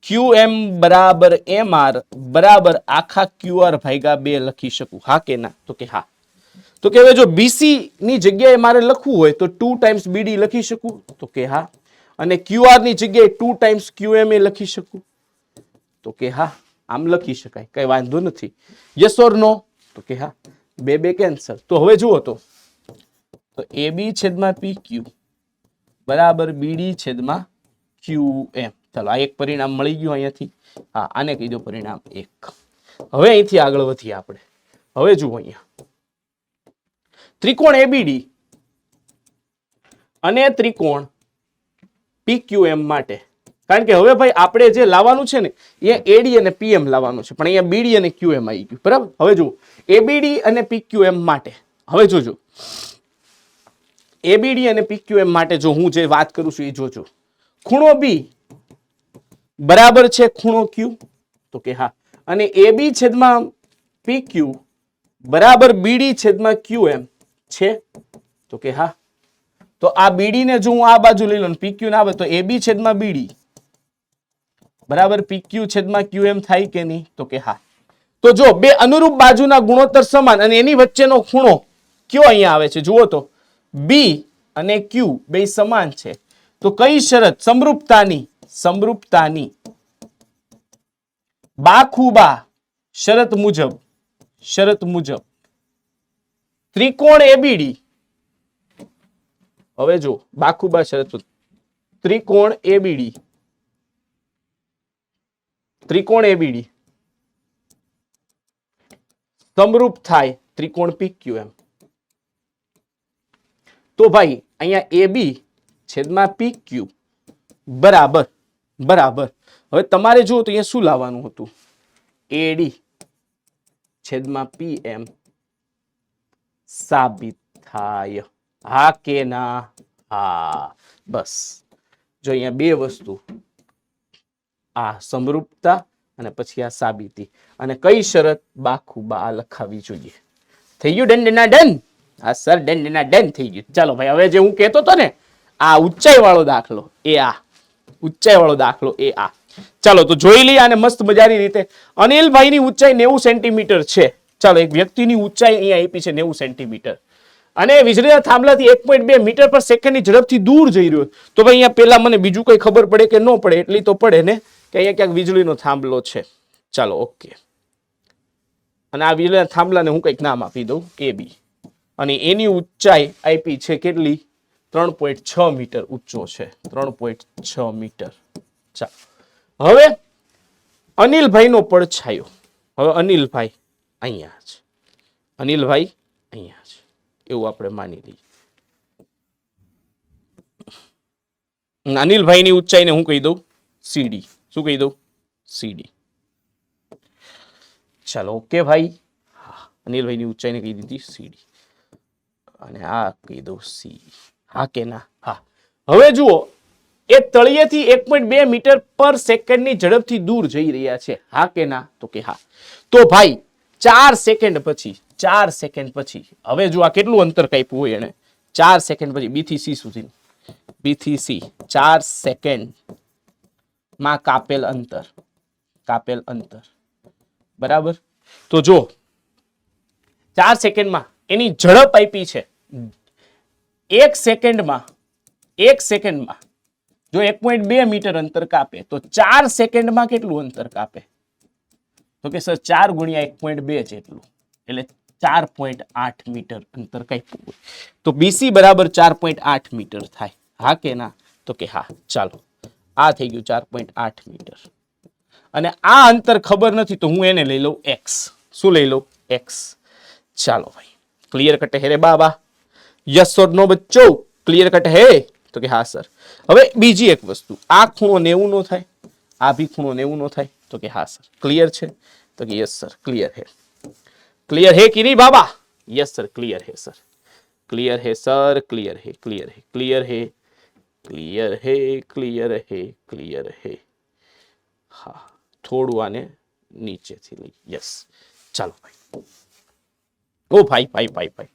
QM બરાબર MR બરાબર આખા QR ભાગ્યા 2 લખી શકું, હા કે ના? તો કે હા. તો કે હવે જો BC ની જગ્યાએ મારે લખવું હોય તો 2 ટાઈમ્સ BD લખી શકું, તો કે હા. અને QR ની જગ્યાએ 2 ટાઈમ્સ QM એ લખી શકું, તો કે હા. આમ લખી શકાય, કઈ વાંધો નથી. યસ ઓર નો? તો કે હા. બે કેન્સલ. તો હવે જુઓ તો AB છેદમાં PQ બરાબર BD છેદમાં QM. ચાલો આ એક પરિણામ મળી ગયું અહીંયાથી. હા, આને કહી દો પરિણામ 1. હવે અહીંથી આગળ વધીએ આપણે. હવે જુઓ અહીંયા ત્રિકોણ ABD અને ત્રિકોણ PQM માટે, કારણ કે હવે ભાઈ આપણે જે લાવવાનું છે ને એ AD અને PM લાવવાનું છે, પણ અહીંયા BD અને QM આવી ગયું, બરાબર. હવે જુઓ ABD અને PQM માટે, હવે જોજો ABD અને PQM માટે જો હું જે વાત કરું છું એ જોજો. ખૂણો B બરાબર છે ખૂણો Q, તો કે હા. અને AB છેદમાં PQ બરાબર BD છેદમાં QM છે, તો કે હા. તો આ BD ને જો હું આ બાજુ લઈ લઉં, PQ ના આવે તો AB છેદમાં BD બરાબર PQ છેદમાં QM થાય કે નહીં? તો કે હા. તો જો બે અનુરૂપ બાજુના ગુણોત્તર સમાન અને એની વચ્ચેનો ખૂણો કયો અહીંયા આવે છે જુઓ તો B અને Q બે સમાન છે, તો કઈ શરત? સમરૂપતાની બાખુબા શરત મુજબ ત્રિકોણ ABD, હવે જો બાખુબા શરત ત્રિકોણ ABD સમરૂપ થાય ત્રિકોણ PQM. તો ભાઈ અહીંયા AB છેદમાં PQ બરાબર હવે તમારે જુઓ તો અહીંયા શું લાવવાનું હતું? AD છેદમાં PM સાબિત થાય, હા કે ના? હા. બસ જો અહીંયા બે વસ્તુ, આ સમરૂપતા અને પછી આ સાબિતી, અને કઈ શરત? બાખુબા લખાવી જોઈએ. થઈ ગયું ડન ડના ડન? હા સર ડન ડના ડન થઈ ગયું. ચાલો ભાઈ હવે જે હું કહેતો હતો ને આ ઊંચાઈ વાળો દાખલો એ આ ઊંચાઈ વાળો દાખલો એ આ. ચાલો તો જોઈ લઈએ આને મસ્ત મજાની રીતે. અનિલભાઈ ની ઊંચાઈ 90 સેન્ટીમીટર છે. ચાલો એક વ્યક્તિની ઊંચાઈ અહીંયા આપી છે 90 સેન્ટીમીટર અને વીજળીના થાંભલાથી 1.2 મીટર પર સેકન્ડની ઝડપથી દૂર જઈ રહ્યો. તો ભાઈ અહીંયા પેલા મને બીજું કઈ ખબર પડે કે ન પડે? એટલી તો પડે ને કે અહીંયા ક્યાંક વીજળીનો થાંભલો છે. ચાલો ઓકે. અને આ વીજળીના થાંભલાને હું કંઈક નામ આપી દઉં AB, અને એની ઊંચાઈ આપી છે કેટલી? 3.6 મીટર ઊંચો છે, 3.6 મીટર. ચાલો હવે અનિલભાઈનો પડછાયો, હવે અનિલભાઈ અહીંયા છે, અનિલભાઈ અહીંયા છે એવું આપણે માની લઈએ. અનિલભાઈની ઊંચાઈને હું કહી દઉં CD. શું કહી દઉં? CD. ચાલો ઓકે ભાઈ. હા, અનિલભાઈની ઊંચાઈને કહી દીધી CD અને આ કહી દઉં C. હા કે ના? હા. હવે જુઓ એ તળિયેથી 1.2 મીટર પર સેકન્ડની ઝડપથી દૂર જઈ રહ્યા છે, હા કે ના? તો કે હા. તો ભાઈ 4 સેકન્ડ પછી હવે જો આ કેટલું અંતર કાપ્યું હોય એને 4 સેકન્ડ પછી B થી C સુધી, B થી C 4 સેકન્ડ માં કાપેલ અંતર બરાબર. તો જો 4 સેકન્ડમાં એની ઝડપ આપી છે 1 સેકન્ડમાં જો 1.2 મીટર અંતર કાપે તો 4 સેકન્ડમાં કેટલું અંતર કાપે? તો કે સર 4 ગુણ્યા 1.2 જેટલું, એટલે 4.8 મીટર અંતર કાપ્યું હોય તો BC બરાબર 4.8 મીટર થાય, હા કે ના? તો કે હા. ચાલો આ થઈ ગયું 4.8 મીટર અને આ અંતર ખબર નથી તો હું એને લઈ લઉં x. શું લઈ લઉં? x. ચાલો ભાઈ ક્લિયર કટ હે રે બાબા? યસ ઓર નો બચ્ચો? ક્લિયર કટ હે? તો કે હા સર. હવે બીજી એક વસ્તુ, આ ખૂણો 90 નો થાય, આ ભી ખૂણો 90 નો થાય, તો કે હા સર. ક્લિયર છે? તો કે યસ સર ક્લિયર હે. क्लियर है कि नहीं बाबा? यस सर क्लियर है सर, क्लियर है सर, क्लियर है, क्लियर है, क्लियर है, क्लियर है, क्लियर है, क्लियर है. हाँ થોડું આને નીચેથી લઈ. યસ. ચાલો ભાઈ. ઓ ભાઈ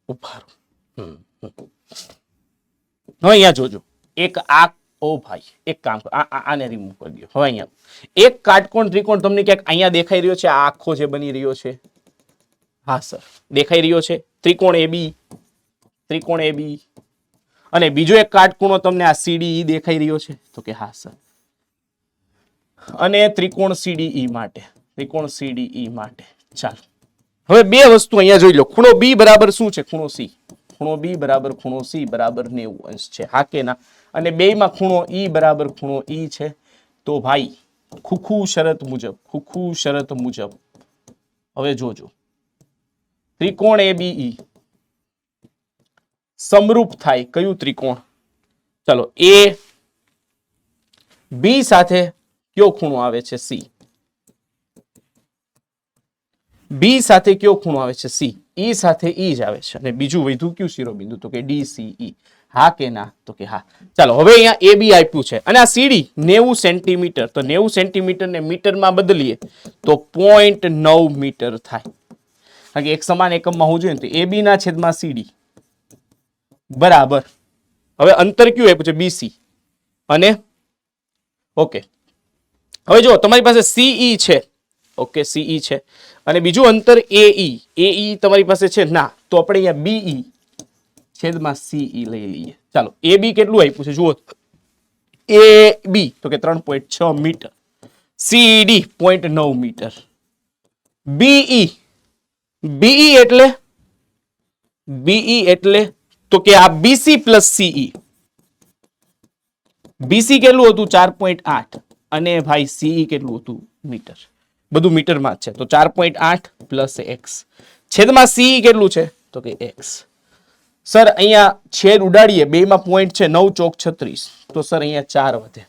ઉભા રહો. હવે અહીંયા જોજો, એક આ ઓ ભાઈ એક કામ આને રિમૂવ કરી દો. હવે અહીંયા એક કાટકોણ ત્રિકોણ તમને ક્યાંક અહીંયા દેખાઈ રહ્યો છે, આ આખો જે બની રહ્યો છે, હા સર દેખાઈ રહ્યો છે, ત્રિકોણ AB અને બીજો એક કાટકોણો તમને આ CDE દેખાઈ રહ્યો છે, તો કે હા સર. અને ત્રિકોણ CDE માટે ચાલો હવે બે વસ્તુ અહીંયા જોઈ લો. ખૂણો B બરાબર શું છે? ખૂણો C. ખૂણો B બરાબર ખૂણો C બરાબર 90 અંશ છે, હા કે ના? અને બેયમાં ખૂણો E બરાબર ખૂણો E છે. તો ભાઈ ખુખુ શરત મુજબ હવે જોજો, ત્રિકોણ ABE સમરૂપ થાય કયું ત્રિકોણ? ચલો A B સાથે કયો ખૂણો આવે છે? C. B સાથે કયો ખૂણો આવે છે? C. E સાથે E જ આવે છે. અને બીજું વધ્યું કયું શિરોબિંદુ? તો કે DCE, હા કે ના? તો કે હા. ચાલો હવે અહીંયા AB આપ્યું છે અને આ CD 90 સેન્ટીમીટર, તો 90 સેન્ટીમીટર ને મીટરમાં બદલીએ તો 0.9 મીટર થાય. કારણ કે એક સમાન એકમમાં હોવું જોઈએ ને, તો AB ના છેદમાં CD બરાબર, હવે અંતર કયું આપ્યું છે? BC. અને ઓકે, હવે જો તમારી પાસે CE છે, ઓકે CE છે, અને બીજું અંતર AE તમારી પાસે છે ના, તો આપણે અહીંયા BE છેદમાં CE લઈ લઈએ. ચાલો AB કેટલું આપ્યું છે જુઓ, AB તો કે 3.6 મીટર, CD 0.9 મીટર, BE એટલે તો કે આ BC પ્લસ CE. BC કેટલું હતું? 4.8 અને ભાઈ CE કેટલું હતું? મીટર. બધું મીટરમાં જ છે, તો 4.8 પ્લસ x છેદમાં CE કેટલું છે? તો કે x. સર અહીંયા છેદ ઉડાડીએ, બેમાં પોઈન્ટ છે, 9 ચોક 36, તો સર અહીંયા 4 વધે,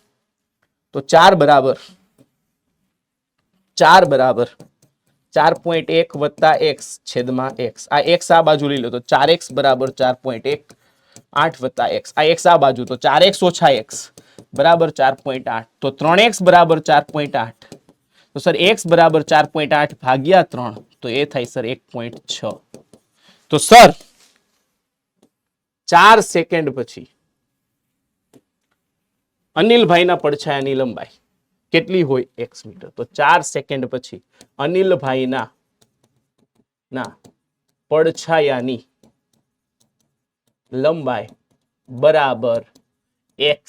તો 4 બરાબર 4.1 વત્તા x છેદમાં x. આ x આ બાજુ લઈ લો તો 4x બરાબર 4.1, 8 વત્તા x, આ x આ બાજુ તો 4x ઓછા x બરાબર 4.8, તો 3x બરાબર 4.8, તો સર x બરાબર 4.8 ભાગ્યા 3, તો એ થાય સર 1.6. તો સર 4 સેકન્ડ પછી અનિલભાઈના પડછાયાની લંબાઈ કેટલી હોય? x metre. તો 4 સેકન્ડ પછી અનિલભાઈના પડછાયાની લંબાઈ બરાબર x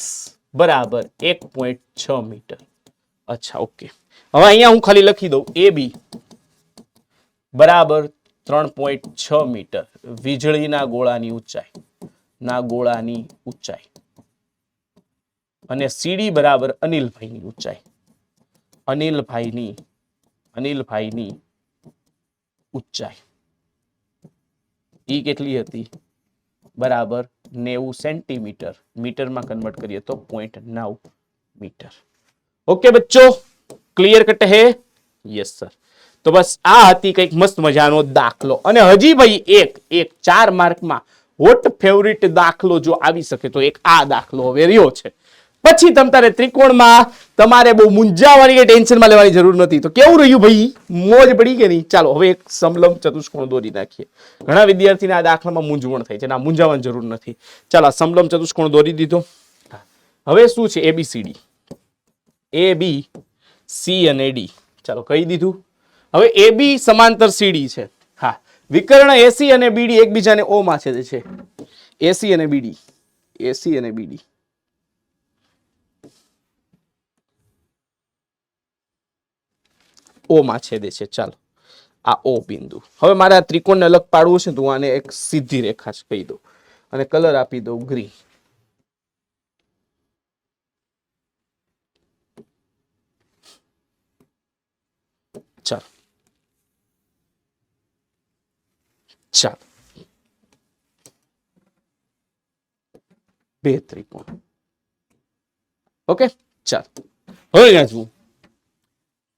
બરાબર 1.6 મીટર. અચ્છા ઓકે, હવે અહીંયા હું ખાલી લખી દઉં AB બરાબર 3.6 મીટર વીજળીના ગોળાની ઊંચાઈ, અને CD બરાબર અનિલભાઈની ઊંચાઈ, અનિલભાઈની ઊંચાઈ ઈ કેટલી હતી? બરાબર 90 સેન્ટીમીટર, મીટરમાં કન્વર્ટ કરીએ તો 0.9 મીટર. ઓકે બચ્ચો, ક્લિયર કટ હે? Yes sir. તો બસ આ હતી કઈક મસ્ત મજાનો દાખલો. અને હજી ભાઈ એક 4 માર્કમાં હોટ ફેવરિટ દાખલો જો આવી શકે તો એક આ દાખલો હવે રહ્યો છે. પછી તમારે ત્રિકોણમાં તમારે બહુ મૂંઝાવાની કે ટેન્શનમાં લેવાની જરૂર નથી. તો કેવું રહ્યું ભાઈ? મોજ પડી કે નહીં? ચાલો હવે એક સમલંબ ચતુષ્કોણ દોરી નાખીએ. ઘણા વિદ્યાર્થીને આ દાખલામાં મૂંઝવણ થાય છે, ના મૂંઝાવાની જરૂર નથી. ચાલો સમલંબ ચતુષ્કોણ દોરી દીધો. હવે શું છે? ABCD, AB, C અને D. ચાલો કહી દીધું. હવે AB સમાંતર CD છે. હા, વિકર્ણ AC અને BD એકબીજાને O માં છેદે છે. AC અને BD O માં છેદે છે. ચાલો આ O બિંદુ. હવે મારે આ ત્રિકોણને અલગ પાડવું છે, તો હું આને એક સીધી રેખા કહી દઉં અને કલર આપી દઉં ગ્રીન. ચાલો બે ત્રિકોણ. ઓકે ચાલો હવે અહીંયા જુઓ,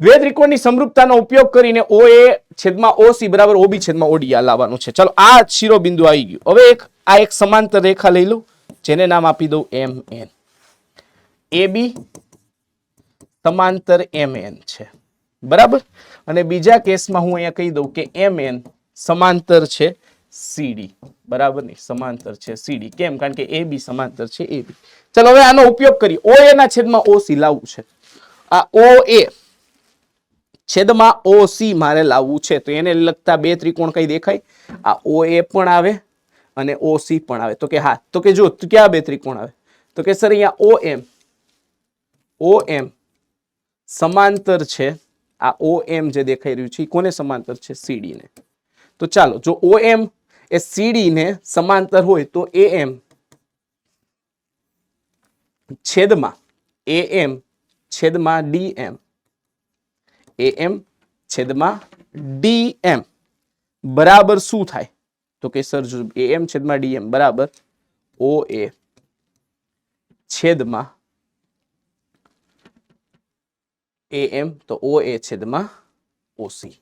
બે ત્રિકોણની સમરૂપતાનો ઉપયોગ કરીને OA છેદમાં OC બરાબર OB છેદમાં OD આ લાવવાનું છે. ચાલો આ શિરોબિંદુ આવી ગયું. હવે એક સમાંતર રેખા લઈ લો, જેને નામ આપી દઉં MN. AB સમાંતર MN છે બરાબર. અને બીજા કેસમાં હું અહીંયા કહી દઉં કે MN સમાંતર છે સીડી, બરાબર ને, સમાંતર છે સીડી. કેમ? કારણ કે એ બી સમાંતર છે એ બી. ચલો હવે આનો ઉપયોગ કરી OA ના છેદમાં OC લાવવું છે. આ OA છેદમાં OC મારે લાવવું છે, તો એને લગતા બે ત્રિકોણ કઈ દેખાય? આ OA પણ આવે અને OC પણ આવે. તો કે હા, તો કે જો ક્યાં બે ત્રિકોણ આવે? તો કે સર અહીંયા OM સમાંતર છે. આ OM જે દેખાઈ રહ્યું છે કોને સમાંતર છે? CD ને. તો ચાલો, જો OM એ CD ને સમાંતર હોય તો AM છેદમાં AM છેદમાં DM, AM છેદમાં DM બરાબર શું થાય? તો કે સર જો AM છેદમાં DM બરાબર OA છેદમાં AM, તો OA છેદમાં OC.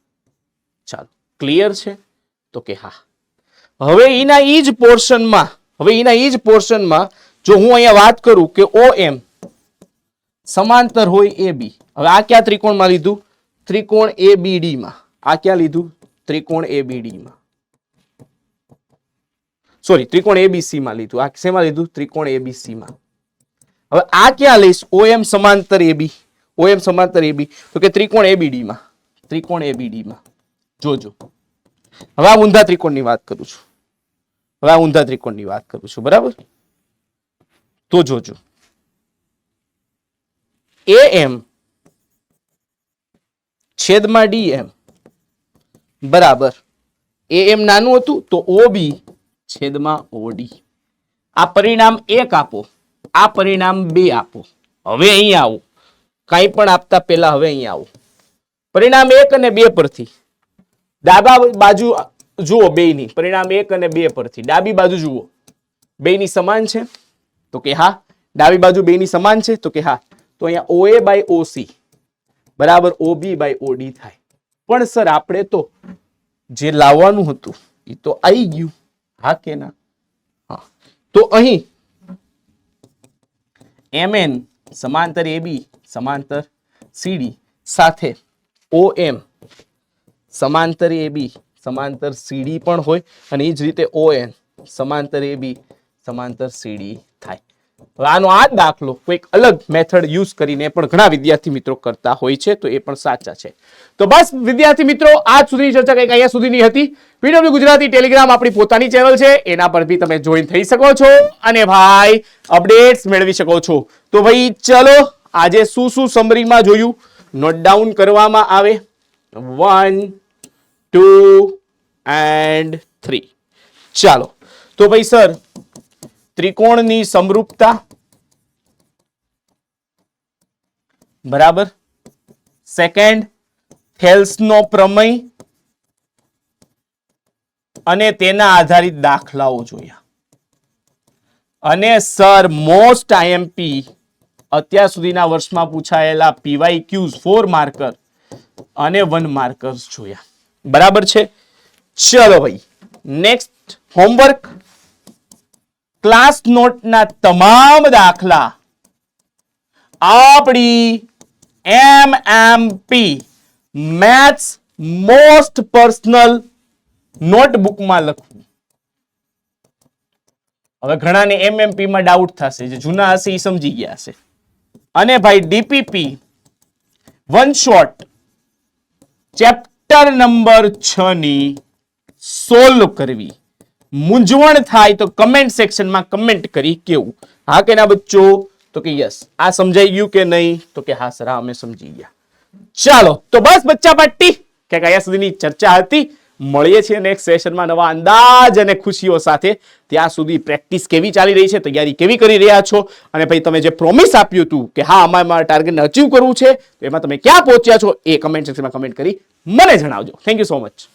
ચાલો, ક્લિયર છે? તો કે હા. હવે એના ઈ જ પોર્શનમાં જો હું અહીંયા વાત કરું કે OM સમાંતર હોય AB. હવે આ ક્યાં ત્રિકોણમાં લીધું? ત્રિકોણ ABD માં. આ ક્યાં લીધું? ત્રિકોણ ABD માં. સોરી, ત્રિકોણ ABC માં લીધું. આ શેમાં લીધું? ત્રિકોણ ABC માં. હવે આ ક્યાં લઈશ? OM સમાંતર AB. OM સમાંતર AB, તો કે ત્રિકોણ ABD માં. ત્રિકોણ ABD માં જોજો. હવે આ ઊંધા ત્રિકોણની વાત કરું છું. બરાબર? તો જોજો, AM છેદમાં DM બરાબર AM નાનું હતું તો OB છેદમાં OD. આ પરિણામ 1 આપો, આ પરિણામ 2 આપો. હવે અહીંયા આવો, કંઈ પણ આપતા પહેલા હવે અહીંયા આવો. પરિણામ 1 અને 2 પરથી ડાબા બાજુ જુઓ, બેયની પરિણામ 1 અને 2 પરથી ડાબી બાજુ જુઓ, બેયની સમાન છે? તો કે હા. ડાબી બાજુ બેયની સમાન છે? તો કે હા. તો અહીંયા OA બાય OC બરાબર OB બાય OD થાય. પણ સર આપણે તો જે લાવવાનું હતું એ તો આવી ગયું. હા કે ના? હા. તો અહીં MN સમાંતર AB સમાંતર CD સાથે OM સમાંતર AB સમાંતર CD પણ હોય, અને એ જ રીતે ON સમાંતર AB સમાંતર CD થાય. હવે આનો આ દાખલો કોઈક અલગ મેથડ યુઝ કરીને પણ ઘણા વિદ્યાર્થી મિત્રો કરતા હોય છે, તો એ પણ સાચા છે. તો બસ વિદ્યાર્થી મિત્રો, આજ સુધીની ચર્ચા કંઈક અહીંયા સુધીની હતી. PW ગુજરાતી ટેલિગ્રામ આપણી પોતાની ચેનલ છે, એના પર બી તમે જોઈન થઈ શકો છો અને ભાઈ અપડેટ્સ મેળવી શકો છો. તો ભાઈ ચલો, આજે શું સમરીમાં જોયું નોટ ડાઉન કરવામાં આવે. 1 2 and 3. ચાલો, તો ભાઈ સર ત્રિકોણની સમરૂપતા બરાબર, સેકન્ડ થેલ્સનો પ્રમેય અને તેના આધારિત દાખલાઓ જોયા. અને સર મોસ્ટ IMP અત્યાર સુધીના વર્ષમાં પૂછાયેલા PYQs 4 માર્કર અને 1 માર્કર્સ જોયા. બરાબર છે? ચલો ભાઈ, નેક્સ્ટ હોમવર્ક ક્લાસ નોટના તમામ દાખલા આપણી MMP મેથ્સ મોસ્ટ પર્સનલ નોટબુકમાં લખવું. હવે ઘણાને MMP માં ડાઉટ થશે, જે જૂના હશે એ સમજી ગયા હશે. અને ભાઈ DPP one shot chapter number 6 ની સોલ્વ કરવી. મૂંઝવણ થાય તો કમેન્ટ સેક્શનમાં કમેન્ટ કરી કેવું. હા કે ના બચ્ચો? તો કે યસ. આ સમજાઈ ગયું કે નહીં? તો કે હા સર, અમે સમજી ગયા. ચાલો, તો બસ બચ્ચા પાર્ટી કે કયા સુધીની ચર્ચા હતી. મળીએ છીએ નેક્સ્ટ સેશનમાં નવા અંદાજ અને ખુશીઓ સાથે. ત્યાં સુધી પ્રેક્ટિસ કેવી ચાલી રહી છે, તૈયારી કેવી કરી રહ્યા છો, અને ભાઈ તમે જે પ્રોમિસ આપ્યું હતું કે હા અમારે મારા ટાર્ગેટને અચીવ કરવું છે, તો એમાં તમે ક્યાં પહોંચ્યા છો એ કમેન્ટ સેક્શનમાં કમેન્ટ કરી મને જણાવજો. Thank you so much.